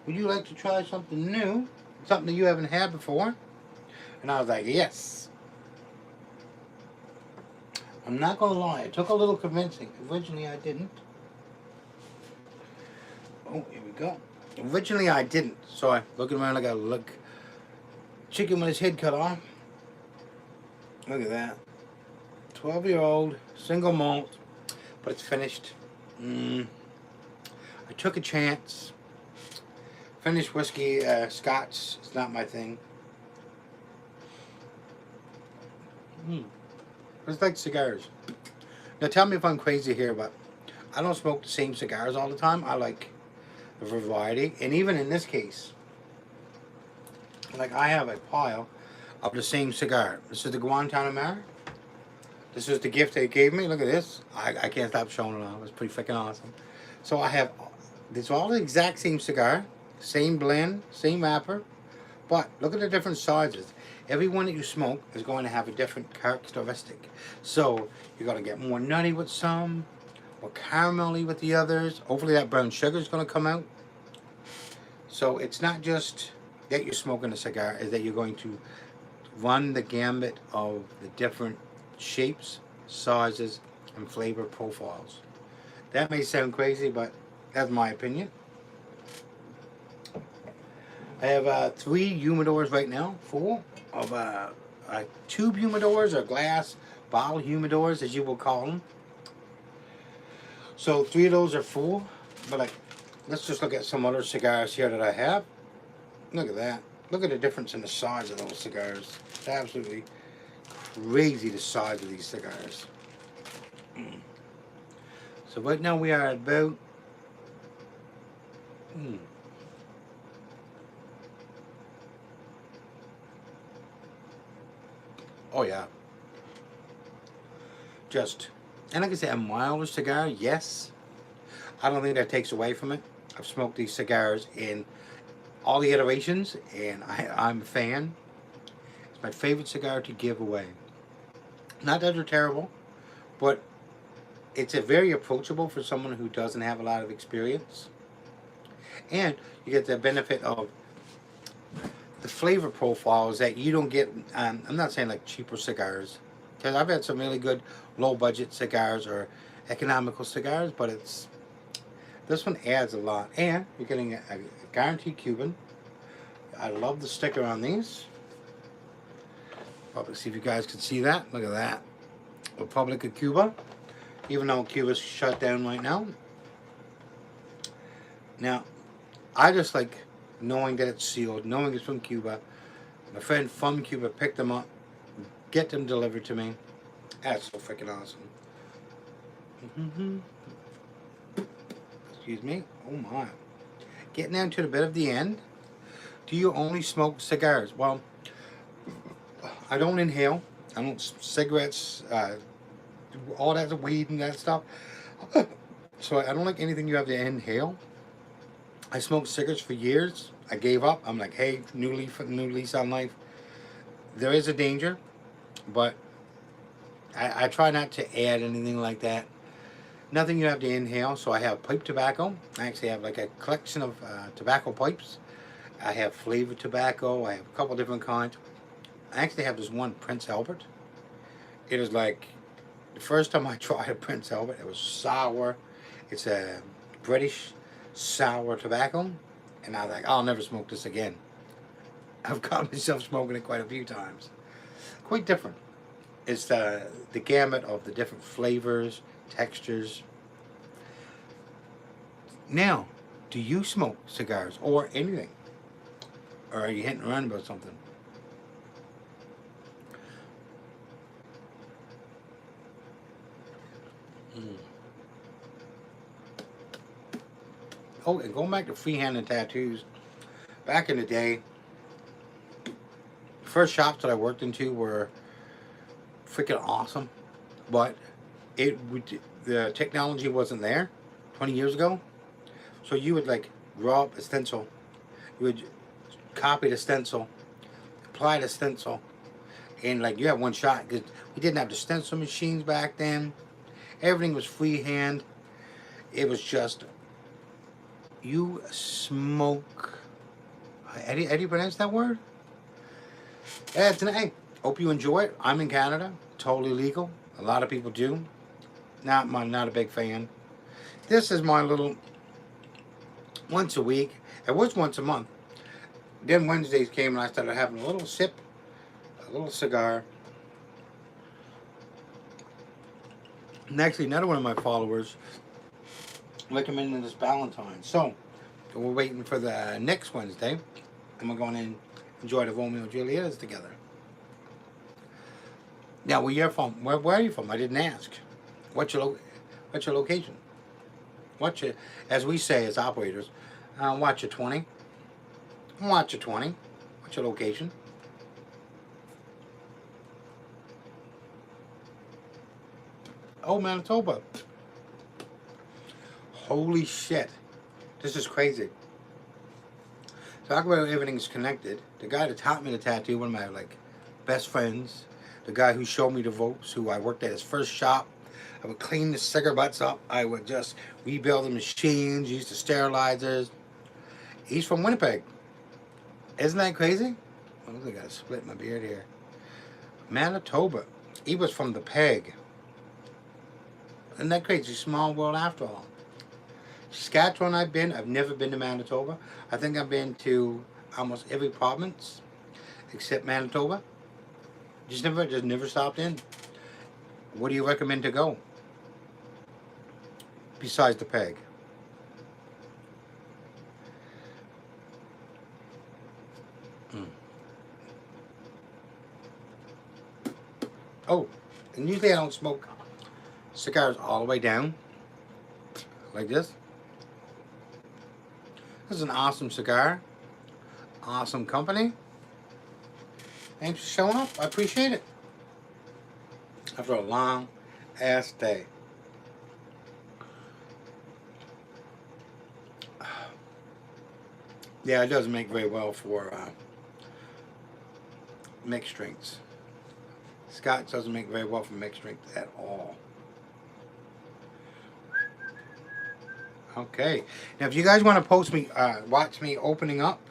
would you like to try something new? Something that you haven't had before? And I was like, yes. I'm not going to lie, it took a little convincing. Originally I didn't. Oh, here we go. Originally I didn't. So I looking around like a chicken with his head cut off. Look at that. 12-year-old, single malt, but it's finished. I took a chance. Finished whiskey, scotch, it's not my thing. It's like cigars. Now tell me if I'm crazy here, but I don't smoke the same cigars all the time. I like a variety. And even in this case, like I have a pile of the same cigar. This is the Guantanamera. This is the gift they gave me. Look at this. I can't stop showing it off. It's pretty freaking awesome. So I have, it's all the exact same cigar. Same blend, same wrapper. But look at the different sizes. Every one that you smoke is going to have a different characteristic. So you're going to get more nutty with some, more caramelly with the others. Hopefully that brown sugar is going to come out. So it's not just that you're smoking a cigar, is that you're going to run the gambit of the different shapes, sizes, and flavor profiles. That may sound crazy, but that's my opinion. I have 3 humidors right now, full of tube humidors or glass bottle humidors, as you will call them. So 3 of those are full, but like, let's just look at some other cigars here that I have. Look at that. Look at the difference in the size of those cigars. It's absolutely crazy, the size of these cigars. So right now we are at about oh yeah. Just, and like I say, a milder cigar, yes. I don't think that takes away from it. I've smoked these cigars in all the iterations, and I'm a fan. It's my favorite cigar to give away. Not that they're terrible, but it's a very approachable for someone who doesn't have a lot of experience. And you get the benefit of the flavor profiles that you don't get. I'm not saying like cheaper cigars, because I've had some really good low budget cigars or economical cigars, but this one adds a lot. And you're getting a guaranteed Cuban. I love the sticker on these. Probably see if you guys can see that. Look at that. Republic of Cuba. Even though Cuba's shut down right now. Now, I just like knowing that it's sealed, knowing it's from Cuba. My friend from Cuba picked them up, get them delivered to me. That's so freaking awesome. Excuse me. Oh my. Getting down to the bit of the end. Do you only smoke cigars? Well, I don't inhale. I don't cigarettes, all that weed and that stuff. So I don't like anything you have to inhale. I smoked cigarettes for years. I gave up. I'm like, hey, new lease on life. There is a danger, but I try not to add anything like that. Nothing you have to inhale. So I have pipe tobacco. I actually have like a collection of tobacco pipes. I have flavored tobacco. I have a couple different kinds. I actually have this one Prince Albert. It is like the first time I tried a Prince Albert, it was sour. It's a British sour tobacco, and I was like, I'll never smoke this again. I've caught myself smoking it quite a few times. Quite different. It's the gamut of the different flavors, textures. Now, do you smoke cigars or anything? Or are you hitting around about something? Oh, and going back to freehand tattoos, back in the day, the first shops that I worked into were freaking awesome, but the technology wasn't there 20 years ago. So you would like draw up a stencil, you would copy the stencil, apply the stencil, and like you have one shot because we didn't have the stencil machines back then. Everything was freehand. It was just you smoke. How do you pronounce that word? Yeah, tonight. Hope you enjoy it. I'm in Canada. Totally legal. A lot of people do. Not a big fan. This is my little once a week. It was once a month. Then Wednesdays came and I started having a little sip, a little cigar. And actually, another one of my followers recommended this Valentine. So, we're waiting for the next Wednesday. And we're going to enjoy the Romeo and Julietas together. Now, where you're from? Where are you from? I didn't ask. What's your location? What's your, as we say as operators, watch your 20. Watch your 20. What's your location? Oh, Manitoba. Holy shit. This is crazy. Talk about everything's connected. The guy that taught me to tattoo, one of my like best friends, the guy who showed me the ropes, who I worked at his first shop. I would clean the cigar butts up. I would just rebuild the machines, use the sterilizers. He's from Winnipeg. Isn't that crazy? Oh, I gotta split my beard here. Manitoba. He was from the Peg. Isn't that crazy? Small world after all. Saskatchewan I've never been to Manitoba. I think I've been to almost every province except Manitoba. Just never stopped in. What do you recommend to go? Besides the Peg. Oh, and usually I don't smoke cigars all the way down. Like this. This is an awesome cigar. Awesome company. Thanks for showing up. I appreciate it. After a long ass day. Yeah, it doesn't make very well for mixed drinks. Scotch doesn't make very well for mixed drinks at all. Okay. Now, if you guys want to watch me opening up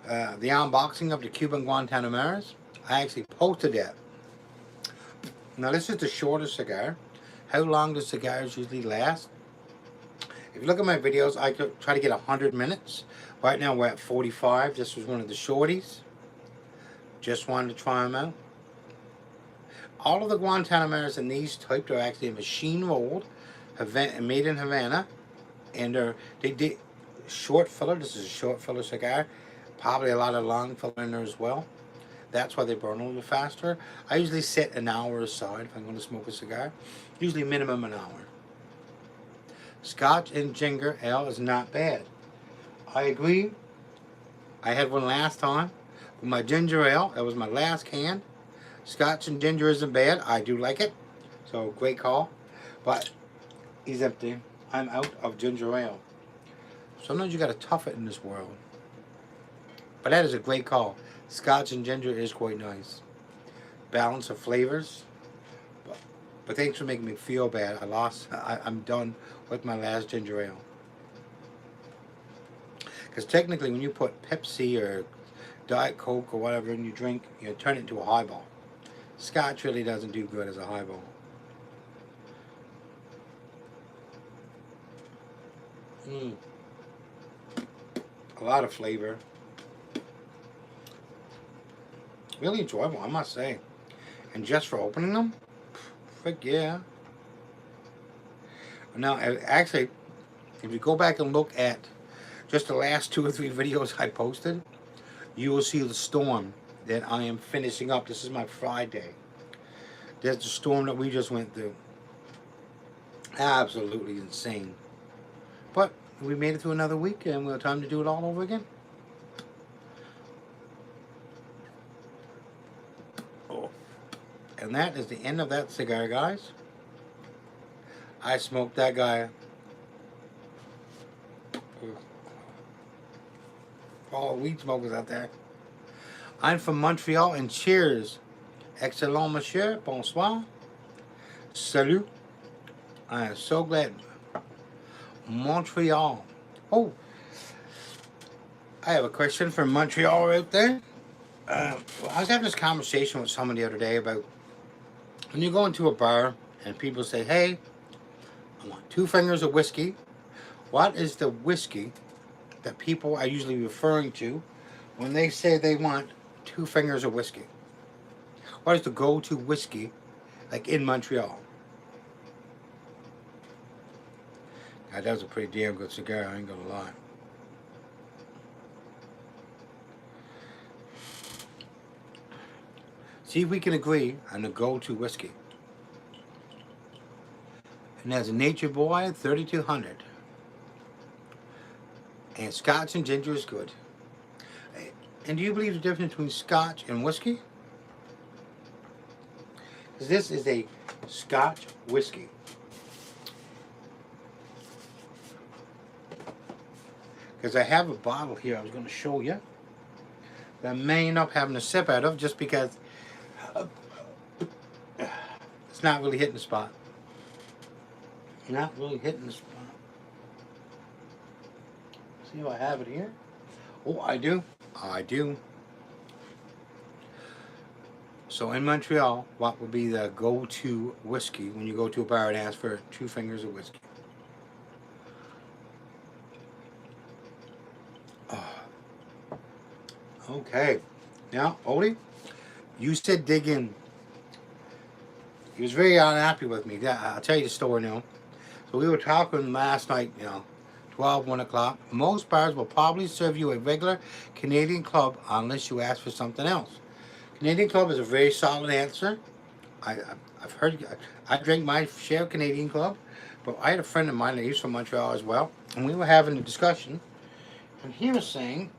the unboxing of the Cuban Guantanameras, I actually posted that. Now, this is the shortest cigar. How long do cigars usually last? If you look at my videos, I could try to get 100 minutes. Right now, we're at 45. This was one of the shorties. Just wanted to try them out. All of the Guantanameras in these types are actually machine rolled, made in Havana, and short filler. This is a short filler cigar. Probably a lot of long filler in there as well. That's why they burn a little faster. I usually set an hour aside if I'm going to smoke a cigar. Usually minimum an hour. Scotch and ginger ale is not bad. I agree. I had one last time with my ginger ale. That was my last can. Scotch and ginger isn't bad. I do like it. So great call. But he's empty. I'm out of ginger ale. Sometimes you got to tough it in this world. But that is a great call. Scotch and ginger is quite nice. Balance of flavors. But thanks for making me feel bad. I'm done with my last ginger ale. Because technically when you put Pepsi or Diet Coke or whatever in your drink, you turn it into a highball. Scotch really doesn't do good as a highball. A lot of flavor. Really enjoyable, I must say. And just for opening them, frick yeah. Now, actually, if you go back and look at just the last 2 or 3 videos I posted, you will see the storm that I am finishing up. This is my Friday. There's the storm that we just went through. Absolutely insane. But we made it through another week and we have time to do it all over again. Oh. And that is the end of that cigar, guys. I smoked that guy. All weed smokers out there. I'm from Montreal and cheers. Excellent, monsieur. Bonsoir. Salut. I am so glad. Montreal. Oh, I have a question from Montreal right there. I was having this conversation with someone the other day about when you go into a bar and people say, hey, I want 2 fingers of whiskey. What is the whiskey that people are usually referring to when they say they want 2 fingers of whiskey? What is the go-to whiskey like in Montreal? God, that was a pretty damn good cigar, I ain't gonna lie. See if we can agree on the go-to whiskey. And that's a Nature Boy 3200. And Scotch and ginger is good. And do you believe the difference between Scotch and whiskey? Because this is a Scotch whiskey. Because I have a bottle here I was going to show you that I may end up having a sip out of just because it's not really hitting the spot. Not really hitting the spot. See if I have it here? Oh, I do. I do. So in Montreal, what would be the go-to whiskey when you go to a bar and ask for 2 fingers of whiskey? Oh. Okay. Now, Odie, you said dig in. He was very unhappy with me. I'll tell you the story now. So we were talking last night, 12, 1 o'clock. Most bars will probably serve you a regular Canadian Club unless you ask for something else. Canadian Club is a very solid answer. I've heard, I drank my share of Canadian Club, but I had a friend of mine that he's from Montreal as well, and we were having a discussion, and he was saying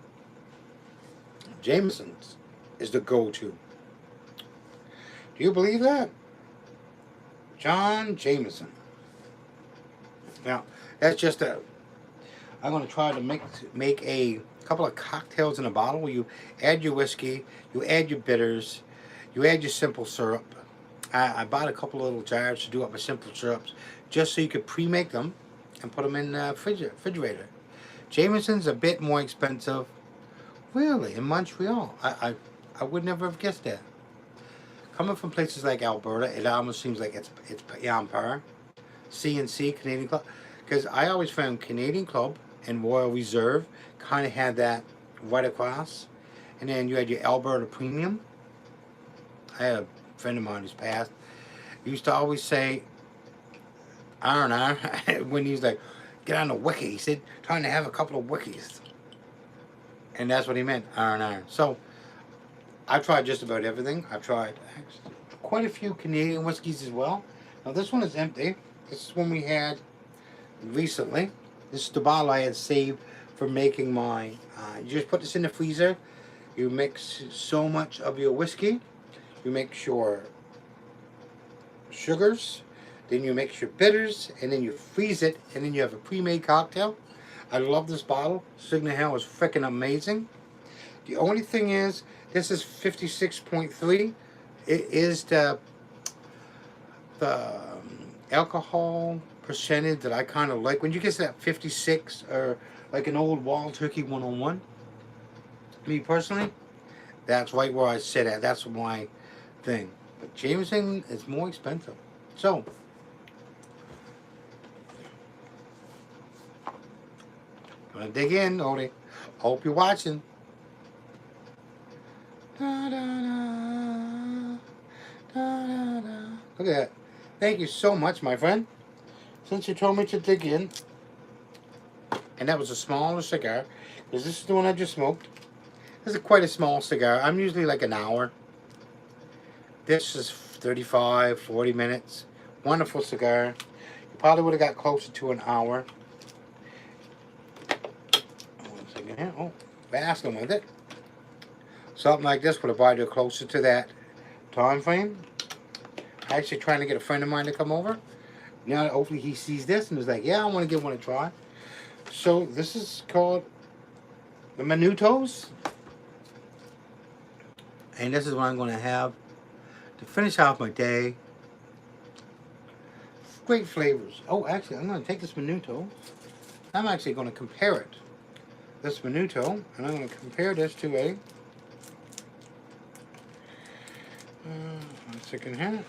Jameson's is the go-to. Do you believe that? John Jameson. Now, that's just a... I'm going to try to make a couple of cocktails in a bottle where you add your whiskey, you add your bitters, you add your simple syrup. I bought a couple of little jars to do up my simple syrups just so you could pre-make them and put them in the refrigerator. Jameson's a bit more expensive. Really? In Montreal? I would never have guessed that. Coming from places like Alberta, it almost seems like it's on par. CNC, Canadian Club. Because I always found Canadian Club and Royal Reserve kind of had that right across. And then you had your Alberta Premium. I had a friend of mine who's passed. He used to always say, R&R, when he's like, get on the wiki. He said, trying to have a couple of wikis. And that's what he meant, R&R. So, I've tried just about everything. I've tried quite a few Canadian whiskeys as well. Now, this one is empty. This is one we had recently. This is the bottle I had saved for making mine. You just put this in the freezer. You mix so much of your whiskey. You mix your sugars. Then you mix your bitters. And then you freeze it. And then you have a pre-made cocktail. I love this bottle. Signal Hill is freaking amazing. The only thing is, this is 56.3. It is the alcohol percentage that I kind of like. When you get to that 56 or like an old Wild Turkey 101, me personally, that's right where I sit at. That's my thing. But Jameson is more expensive. So, gonna dig in, Odie. Hope you're watching. Da, da, da, da, da. Look at that. Thank you so much, my friend. Since you told me to dig in, and that was a smaller cigar, because this is the one I just smoked. This is quite a small cigar. I'm usually like an hour. This is 35, 40 minutes. Wonderful cigar. You probably would have got closer to an hour. 1 second here. Oh, basking with it. Something like this would have brought you closer to that time frame. I'm actually trying to get a friend of mine to come over. Now, hopefully he sees this and is like, yeah, I want to give one a try. So, this is called the Minutos. And this is what I'm going to have to finish off my day. Great flavors. Oh, actually, I'm going to take this Minuto. I'm actually going to compare it. This Minuto. And I'm going to compare this to a... 1 second here.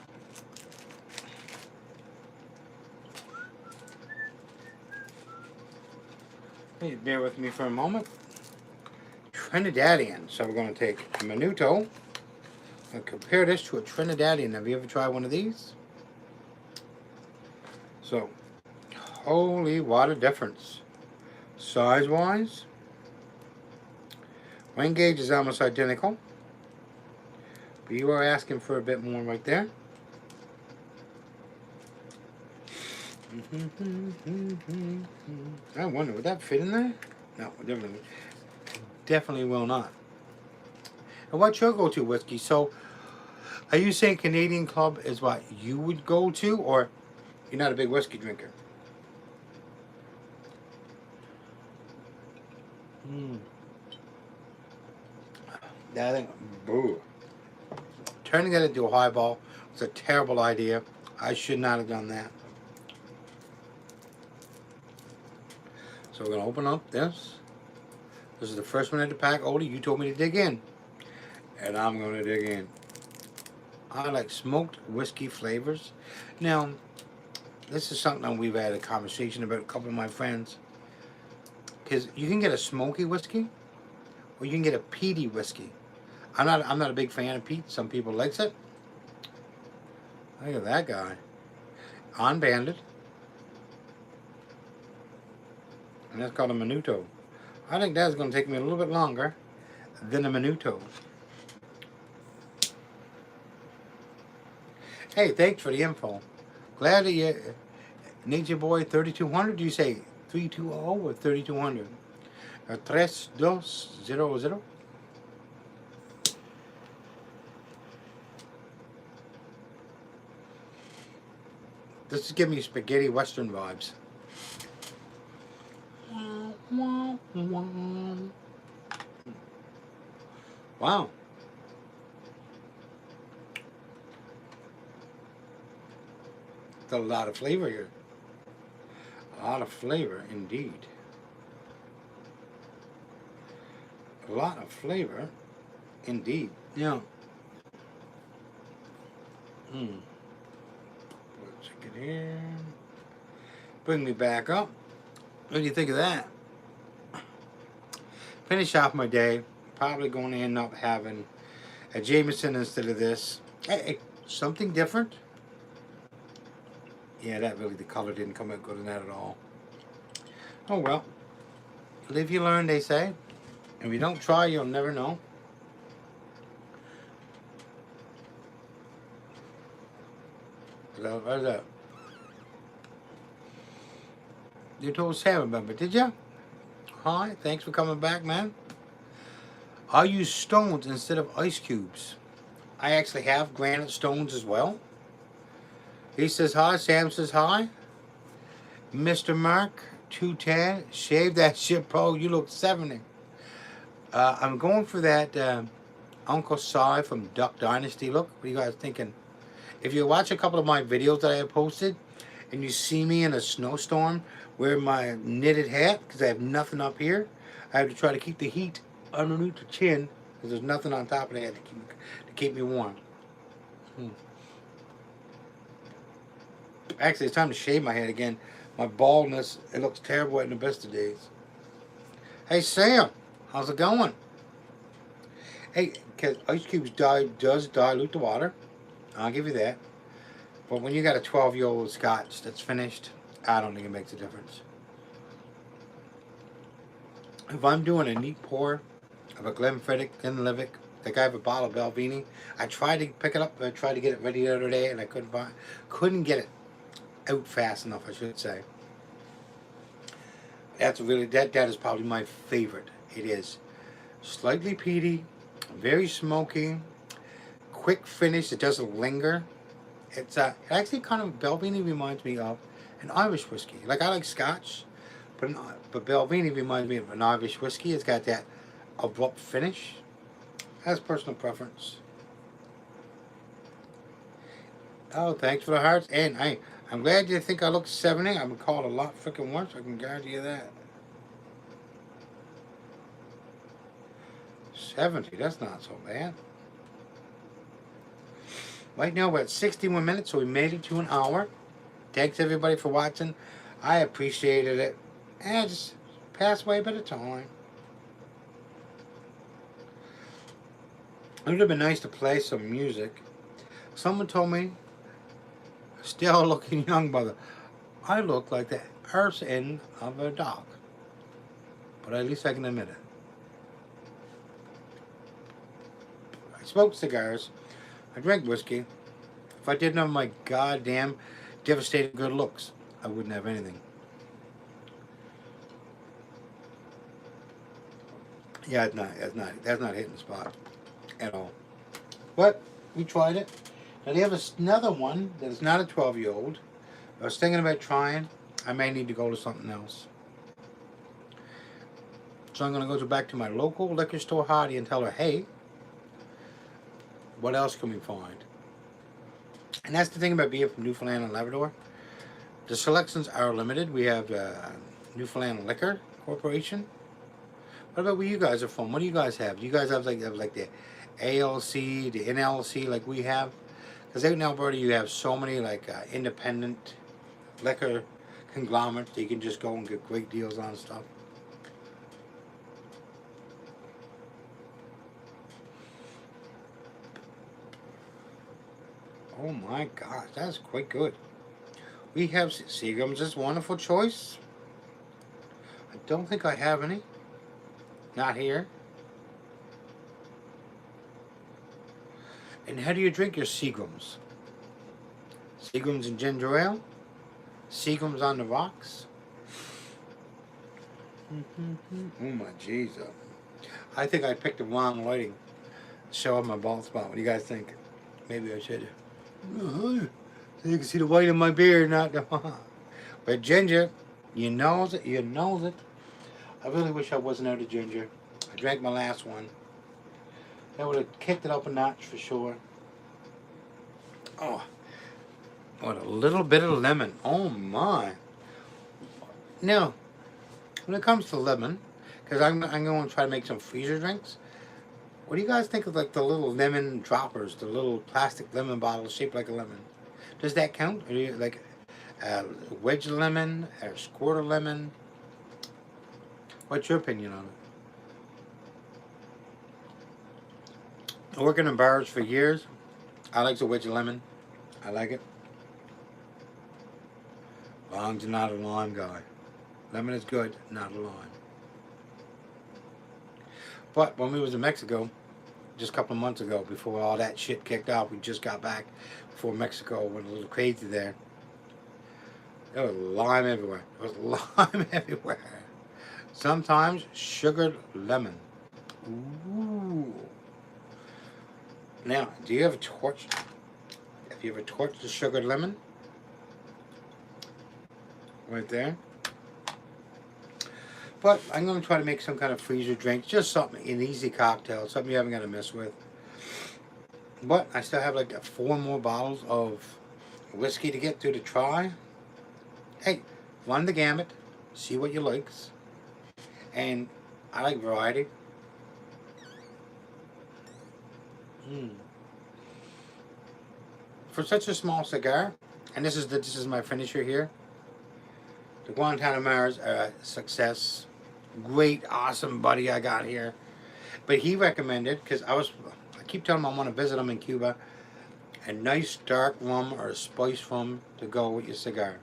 Please bear with me for a moment. Trinidadian. So we're going to take a Minuto and compare this to a Trinidadian. Have you ever tried one of these? So, holy, what a difference. Size-wise, wine gauge is almost identical. But you are asking for a bit more right there. I wonder, would that fit in there? No, definitely will not. And what's your go-to whiskey? So, are you saying Canadian Club is what you would go to, or you're not a big whiskey drinker? That thing, boo. Turning that into a highball was a terrible idea. I should not have done that. So we're going to open up this. This is the first one in the pack. Odie, you told me to dig in. And I'm going to dig in. I like smoked whiskey flavors. Now, this is something that we've had a conversation about, a couple of my friends. Because you can get a smoky whiskey, or you can get a peaty whiskey. I'm not a big fan of peat. Some people likes it. Look at that guy. Unbanded. And that's called a Minuto. I think that's going to take me a little bit longer than a Minuto. Hey, thanks for the info. Glad that you need your boy 3200. Do you say 320 or 3200? 3200. This is giving me spaghetti western vibes. Wow. There's a lot of flavor here. A lot of flavor indeed. A lot of flavor indeed. Yeah. Let's check it here. Bring me back up. What do you think of that? Finish off my day. Probably going to end up having a Jameson instead of this. Hey, something different. Yeah, that really, the color didn't come out good in that at all. Oh well. Live you learn, they say. If you don't try, you'll never know. So, what's that? You told Sam about it, did you? Hi, thanks for coming back, man. I use stones instead of ice cubes. I actually have granite stones as well. He says hi. Sam says hi. Mr. Mark, 210. Shave that shit, bro. You look 70. I'm going for that Uncle Si from Duck Dynasty look. What are you guys thinking? If you watch a couple of my videos that I have posted and you see me in a snowstorm wearing my knitted hat because I have nothing up here, I have to try to keep the heat underneath the chin because there's nothing on top of the head to keep me warm. Actually, it's time to shave my head again. My baldness, it looks terrible in the best of days. Hey, Sam, how's it going? Hey, because ice cubes does dilute the water. I'll give you that. But when you got a 12-year-old scotch that's finished, I don't think it makes a difference. If I'm doing a neat pour of a Glenlivet, like I have a bottle of Belvini, I tried to pick it up. I tried to get it ready the other day, and I couldn't get it out fast enough, I should say. That's really that is probably my favorite. It is slightly peaty, very smoky, quick finish. It doesn't linger. It's it actually kind of Belvini reminds me of an Irish whiskey. Like I like Scotch, but Belvini reminds me of an Irish whiskey. It's got that abrupt finish. That's personal preference. Oh, thanks for the hearts. And I'm glad you think I look 70. I've been called a lot freaking worse. I can guarantee you that. 70, that's not so bad. Right now we're at 61 minutes, so we made it to an hour. Thanks everybody for watching. I appreciated it. And I just passed away a bit of time. It would have been nice to play some music. Someone told me, still looking young, brother, I look like the arse end of a dog. But at least I can admit it. I smoke cigars. I drink whiskey. If I didn't have my goddamn devastating good looks, I wouldn't have anything. Yeah, that's not hitting the spot at all. But we tried it. Now they have another one that is not a 12-year-old. I was thinking about trying. I may need to go to something else. So I'm going to go back to my local liquor store hottie and tell her, hey, what else can we find? And that's the thing about being from Newfoundland and Labrador. The selections are limited. We have Newfoundland Liquor Corporation. What about where you guys are from? What do you guys have? Do you guys have like the ALC, the NLC like we have? Because out in Alberta you have so many like independent liquor conglomerates that you can just go and get great deals on stuff. Oh my gosh, that's quite good. We have Seagram's, this wonderful choice. I don't think I have any. Not here. And how do you drink your Seagram's? Seagram's and ginger ale? Seagram's on the rocks? Oh my Jesus. I think I picked the wrong lighting to show up my bald spot. What do you guys think? Maybe I should. So you can see the white in my beard, not the... But ginger, you knows it, you knows it. I really wish I wasn't out of ginger. I drank my last one. That would have kicked it up a notch for sure. Oh, what a little bit of lemon. Oh my. Now, when it comes to lemon, because I'm going to try to make some freezer drinks. What do you guys think of like the little lemon droppers, the little plastic lemon bottles shaped like a lemon? Does that count? Or do you like a wedge lemon, or squirt of lemon? What's your opinion on it? Working in bars for years, I like the wedge of lemon. I like it. As long as you're not a lime guy. Lemon is good, not a lime. But when we was in Mexico, just a couple of months ago, before all that shit kicked off, we just got back before Mexico went a little crazy there. There was lime everywhere. There was lime everywhere. Sometimes sugared lemon. Ooh. Now, do you ever torch? Have you ever torched the sugared lemon? Right there. But I'm going to try to make some kind of freezer drink. Just something, an easy cocktail. Something you haven't got to mess with. But I still have like 4 more bottles of whiskey to get through to try. Hey, run the gamut. See what you likes. And I like variety. For such a small cigar, and this is my finisher here. The Guantanamera's a success. Great, awesome buddy I got here. But he recommended, because I keep telling him I want to visit him in Cuba, a nice dark rum or a spice rum to go with your cigar.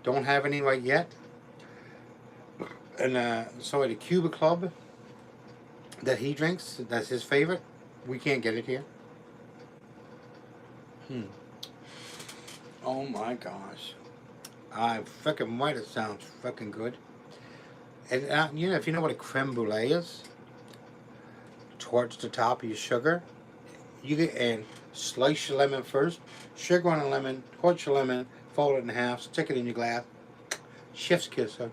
Don't have any right yet. And so at the Cuba Club that he drinks, that's his favorite, we can't get it here. Oh my gosh. I frickin' right, it sounds frickin' good. And you know, if you know what a creme brulee is, torch the top of your sugar. You get and slice your lemon first, sugar on a lemon, torch your lemon, fold it in half, stick it in your glass. Chef's kiss. Like,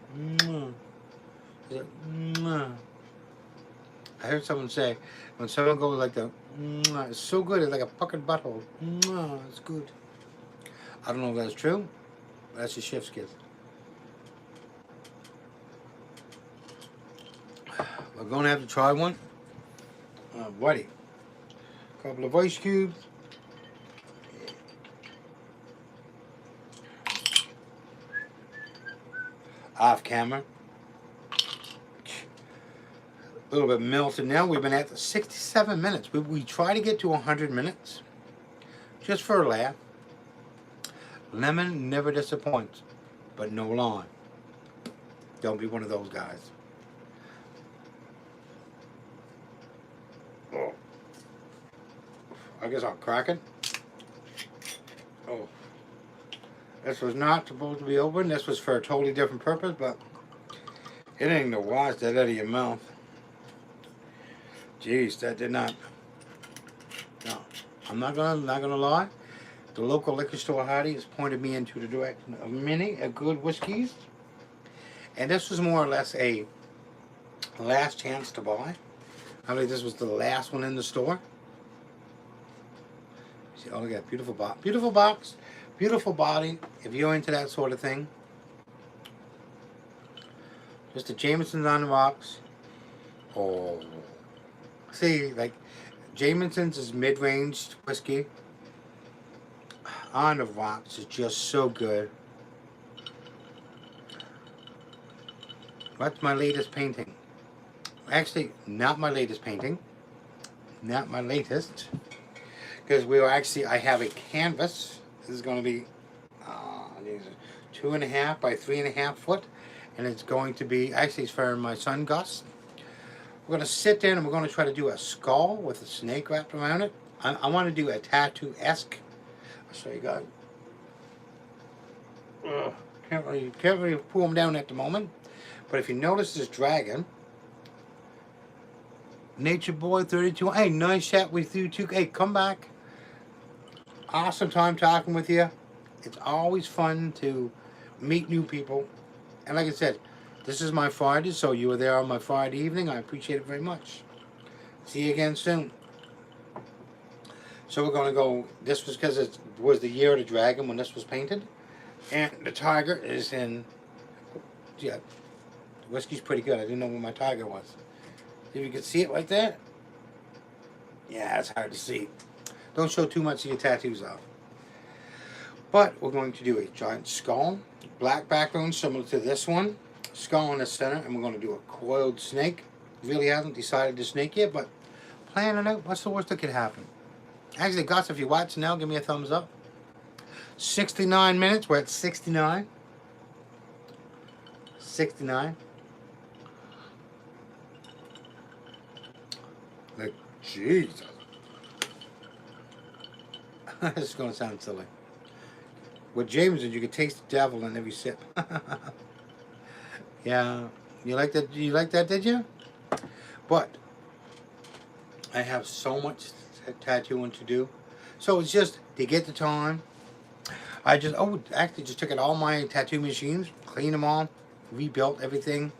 like, I heard someone say, when someone goes like the, it's so good, it's like a fucking butthole. It's good. I don't know if that's true. But that's a chef's kiss. We're going to have to try one. Buddy. A couple of ice cubes. Off camera. A little bit melted now. We've been at 67 minutes. We try to get to 100 minutes. Just for a laugh. Lemon never disappoints. But no lime. Don't be one of those guys. Oh. I guess I'll crack it. Oh. This was not supposed to be open. This was for a totally different purpose, but it ain't to wash that out of your mouth. Jeez, that did not. No, I'm not gonna lie. The local liquor store Hardy has pointed me into the direction of many good whiskeys, and this was more or less a last chance to buy. I believe this was the last one in the store. See, oh, look at that beautiful box, beautiful body. If you're into that sort of thing, just the Jameson's on the rocks. Oh. See, like, Jameson's is mid-range whiskey. On the rocks is just so good. That's my latest painting. Actually, not my latest painting. Not my latest. Because I have a canvas. This is going to be 2.5 by 3.5 foot. And it's going to be, actually it's for my son Gus. We're going to sit there and we're going to try to do a skull with a snake wrapped around it. I want to do a tattoo-esque. I'll show you guys. Can't really pull them down at the moment. But if you notice this dragon, Nature Boy 32. Hey, nice chat with you too. Hey, come back. Awesome time talking with you. It's always fun to meet new people. And like I said, this is my Friday, so you were there on my Friday evening. I appreciate it very much. See you again soon. So we're going to go, this was because it was the year of the dragon when this was painted. And the tiger is in, yeah, the whiskey's pretty good. I didn't know where my tiger was. If you can see it right there. Yeah, it's hard to see. Don't show too much of your tattoos off. But we're going to do a giant skull. Black background similar to this one. Skull in the center. And we're going to do a coiled snake. Really haven't decided the snake yet, but planning out. What's the worst that could happen? Actually, Gus, if you're watching now, give me a thumbs up. 69 minutes. We're at 69. $69. Like, Jesus. This is going to sound silly. With Jameson, you can taste the devil in every sip. Yeah. You like that? You like that, did you? But I have so much tattooing to do. So it's just to get the time. I just, actually just took out all my tattoo machines, cleaned them all, rebuilt everything.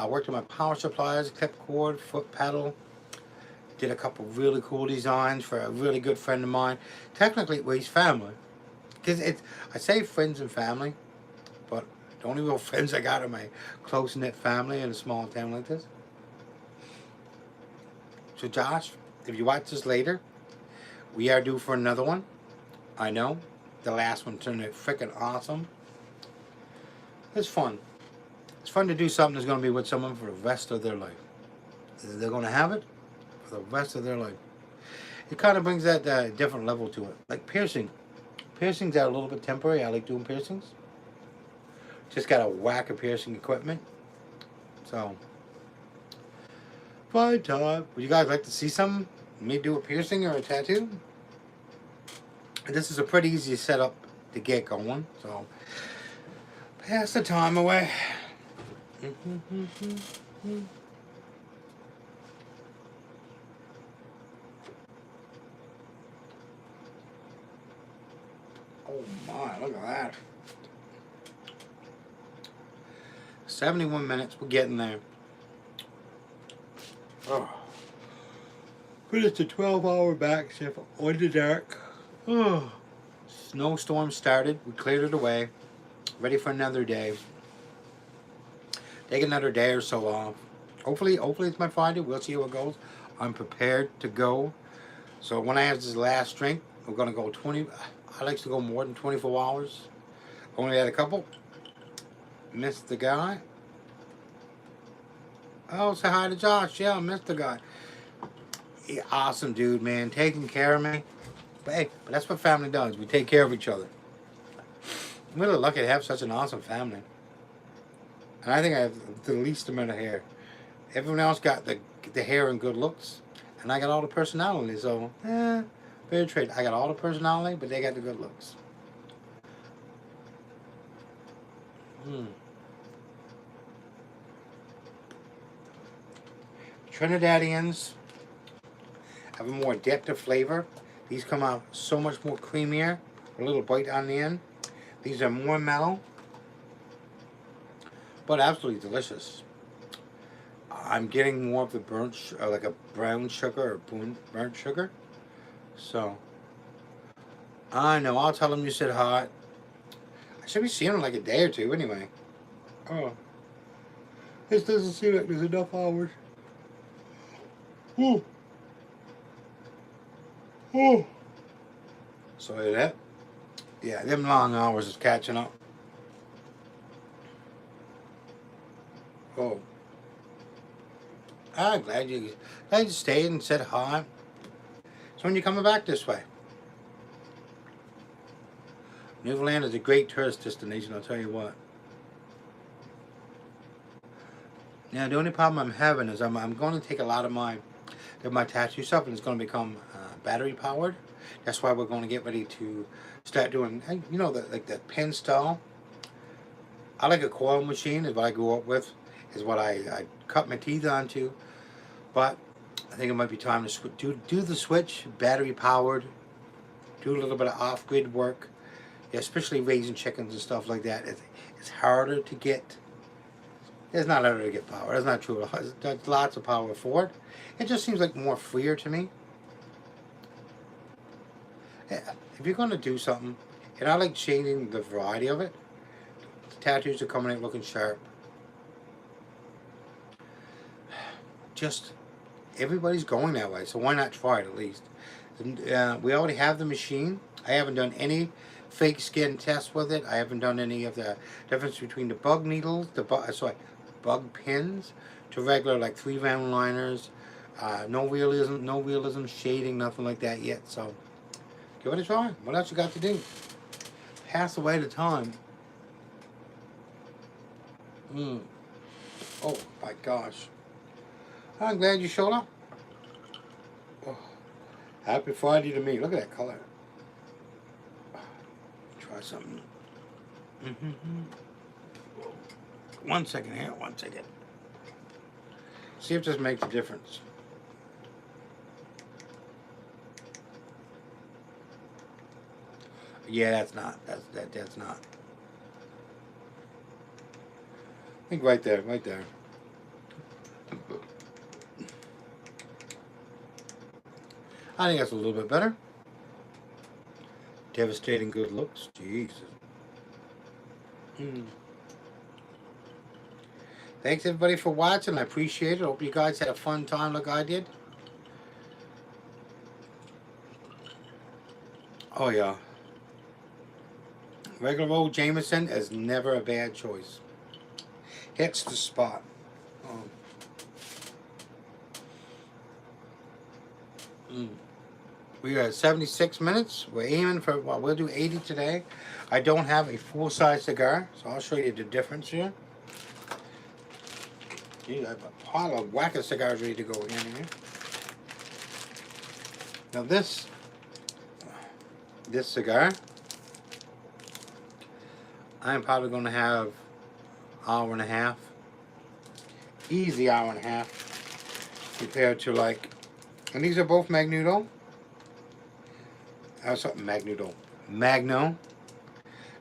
Worked on my power supplies, clip cord, foot pedal. Did a couple really cool designs for a really good friend of mine. Technically, well, he's family. Because I say friends and family, but the only real friends I got are my close-knit family in a small town like this. So Josh, if you watch this later, we are due for another one. I know. The last one turned out freaking awesome. It's fun. It's fun to do something that's going to be with someone for the rest of their life. They're going to have it for the rest of their life. It kind of brings that different level to it. Like piercing. Piercings are a little bit temporary. I like doing piercings. Just got a whack of piercing equipment. So, fine time. Would you guys like to see something? Me do a piercing or a tattoo? This is a pretty easy setup to get going. So, pass the time away. Oh my, look at that. 71 minutes, we're getting there. Oh. But it's a 12-hour back shift on the dark. Oh. Snowstorm started, we cleared it away. Ready for another day. Take another day or so off. Hopefully it's my Friday. We'll see how it goes. I'm prepared to go. So when I have this last drink, we're gonna go 20. I like to go more than 24 hours. Only had a couple. Missed the guy. Oh, say hi to Josh. Yeah, I missed the guy. He, awesome dude, man. Taking care of me. But hey, but that's what family does. We take care of each other. I'm really lucky to have such an awesome family. And I think I have the least amount of hair. Everyone else got the hair and good looks. And I got all the personality. So, fair trade. I got all the personality, but they got the good looks. Trinidadians have a more depth of flavor. These come out so much more creamier, a little bite on the end. These are more mellow, but absolutely delicious. I'm getting more of the burnt, like a brown sugar or burnt sugar. So, I know, I'll tell them you said hot. I should be seeing them in like a day or two anyway. Oh, this doesn't seem like there's enough hours. Ooh. Oh. So that, yeah, them long hours is catching up. Oh. I'm glad you stayed and said hi. So when you coming back this way? Newfoundland is a great tourist destination, I'll tell you what. Now the only problem I'm having is I'm going to take a lot of my tattoo stuff and it's going to become battery powered. That's why we're going to get ready to start doing, you know, like the pen style. I like a coil machine is what I grew up with, is what I cut my teeth onto. But I think it might be time to do the switch, battery powered, do a little bit of off-grid work, yeah, especially raising chickens and stuff like that. It's harder to get. It's not harder to get power. That's not true. There's lots of power for it. It just seems like more freer to me. If you're going to do something, and I like changing the variety of it, the tattoos are coming out looking sharp. Just, everybody's going that way, so why not try it at least? We already have the machine. I haven't done any fake skin tests with it. I haven't done any of the difference between the bug needles, bug pins, to regular like 3-round liners. No realism shading, nothing like that yet. So give it a try. What else you got to do? Pass away the time. Mm. Oh my gosh. I'm glad you showed up. Oh, happy Friday to me. Look at that color. Try something. Mm-hmm. 1 second here. 1 second. See if this makes a difference. Yeah, that's not. That's not. I think right there, right there. I think that's a little bit better. Devastating good looks. Jesus. Mm. Thanks everybody for watching. I appreciate it. Hope you guys had a fun time like I did. Oh yeah. Regular old Jameson is never a bad choice. Hits the spot. Oh. Mm. We are at 76 minutes. We're aiming for, well, we'll do 80 today. I don't have a full-size cigar, so I'll show you the difference here. Gee, I have a pile of whack of cigars ready to go in here. Now this cigar, I'm probably going to have hour and a half. Easy hour and a half. Compared to like, and these are both Magnudo. Magno.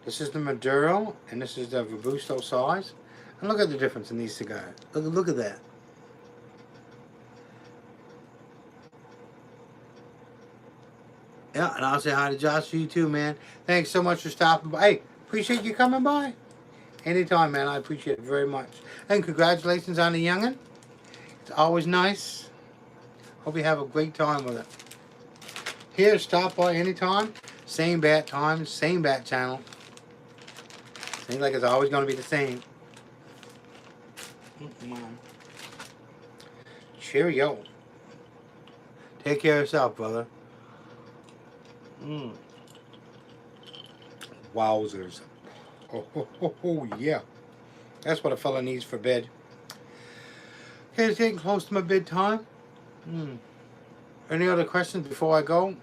This is the Maduro, and this is the Robusto size. And look at the difference in these cigars. Look at that. Yeah, and I'll say hi to Josh for you too, man. Thanks so much for stopping by. Hey, appreciate you coming by. Anytime, man. I appreciate it very much. And congratulations on the youngin'. It's always nice. Hope you have a great time with it. Here, stop by anytime. Same bat time, same bat channel. Seems like it's always going to be the same. Cheerio. Take care of yourself, brother. Wowzers. Oh, yeah. That's what a fella needs for bed. Okay, it's getting close to my bedtime. Any other questions before I go?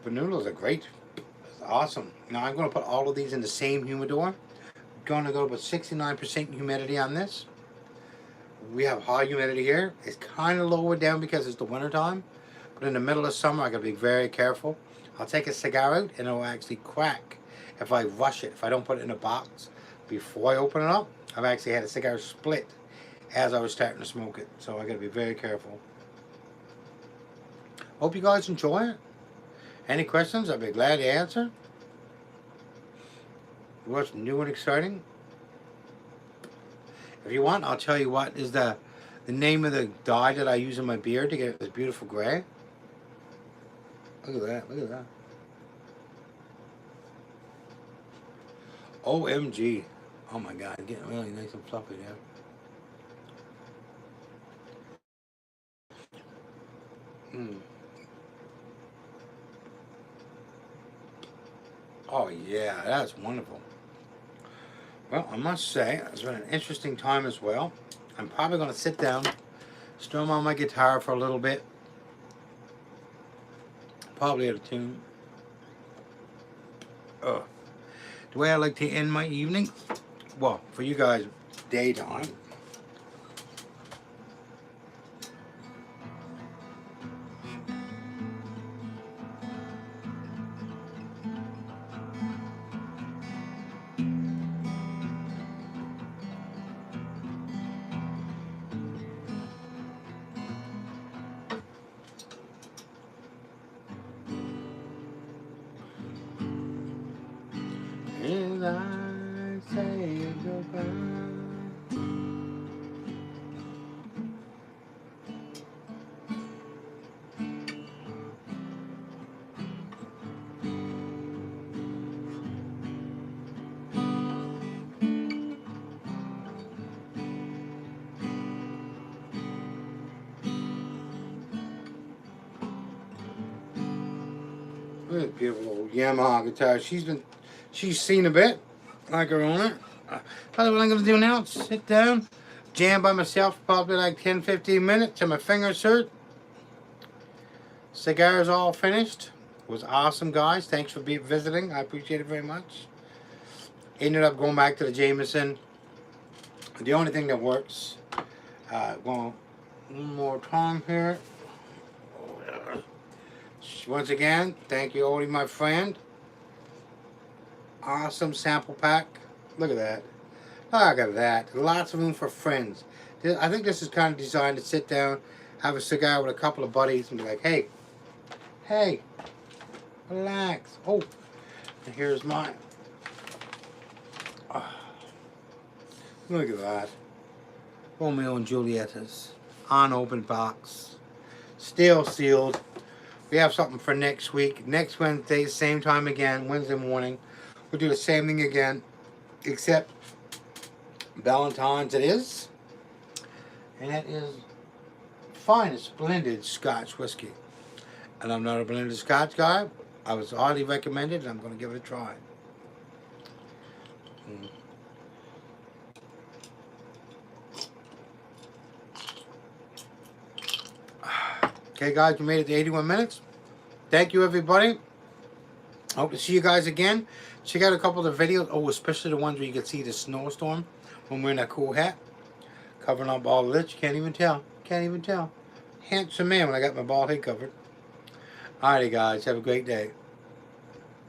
The noodles are great. It's awesome. Now I'm going to put all of these in the same humidor. I'm going to go with 69% humidity on this. We have high humidity here. It's kind of lower down because it's the winter time. But in the middle of summer, I got to be very careful. I'll take a cigar out and it'll actually crack if I rush it. If I don't put it in a box before I open it up. I've actually had a cigar split as I was starting to smoke it. So I got to be very careful. Hope you guys enjoy it. Any questions? I'd be glad to answer. What's new and exciting? If you want, I'll tell you what is the name of the dye that I use in my beard to get this beautiful gray. Look at that. Look at that. OMG. Oh my God. Getting really nice and fluffy there. Oh yeah, that's wonderful. Well, I must say, it's been an interesting time as well. I'm probably going to sit down, strum on my guitar for a little bit. Probably at a tune. The way I like to end my evening, well, for you guys, daytime. As I say goodbye. Look at that beautiful old Yamaha guitar. She's seen a bit. like a owner. Probably what I'm going to do now is sit down, jam by myself for probably like 10-15 minutes till my fingers hurt. Cigars all finished. It was awesome, guys. Thanks for visiting. I appreciate it very much. Ended up going back to the Jameson. The only thing that works. Going one more time here. Once again, thank you, Odie, my friend. Awesome sample pack. Look at that. Look at that. Lots of room for friends. I think this is kind of designed to sit down, have a cigar with a couple of buddies and be like, hey, hey, relax. Oh, and here's mine. Oh, look at that. Romeo and Julietta's. Unopened box. Still sealed. We have something for next week. Next Wednesday, same time again, Wednesday morning. We'll do the same thing again, except Valentine's it is. And that is finest blended Scotch whiskey. And I'm not a blended Scotch guy. I was highly recommended, and I'm going to give it a try. Okay, guys, we made it to 81 minutes. Thank you, everybody. I hope to see you guys again. Check out a couple of the videos. Oh, especially the ones where you can see the snowstorm when wearing that cool hat. Covering up all of this. You can't even tell. Can't even tell. Handsome man when I got my bald head covered. Alrighty, guys. Have a great day.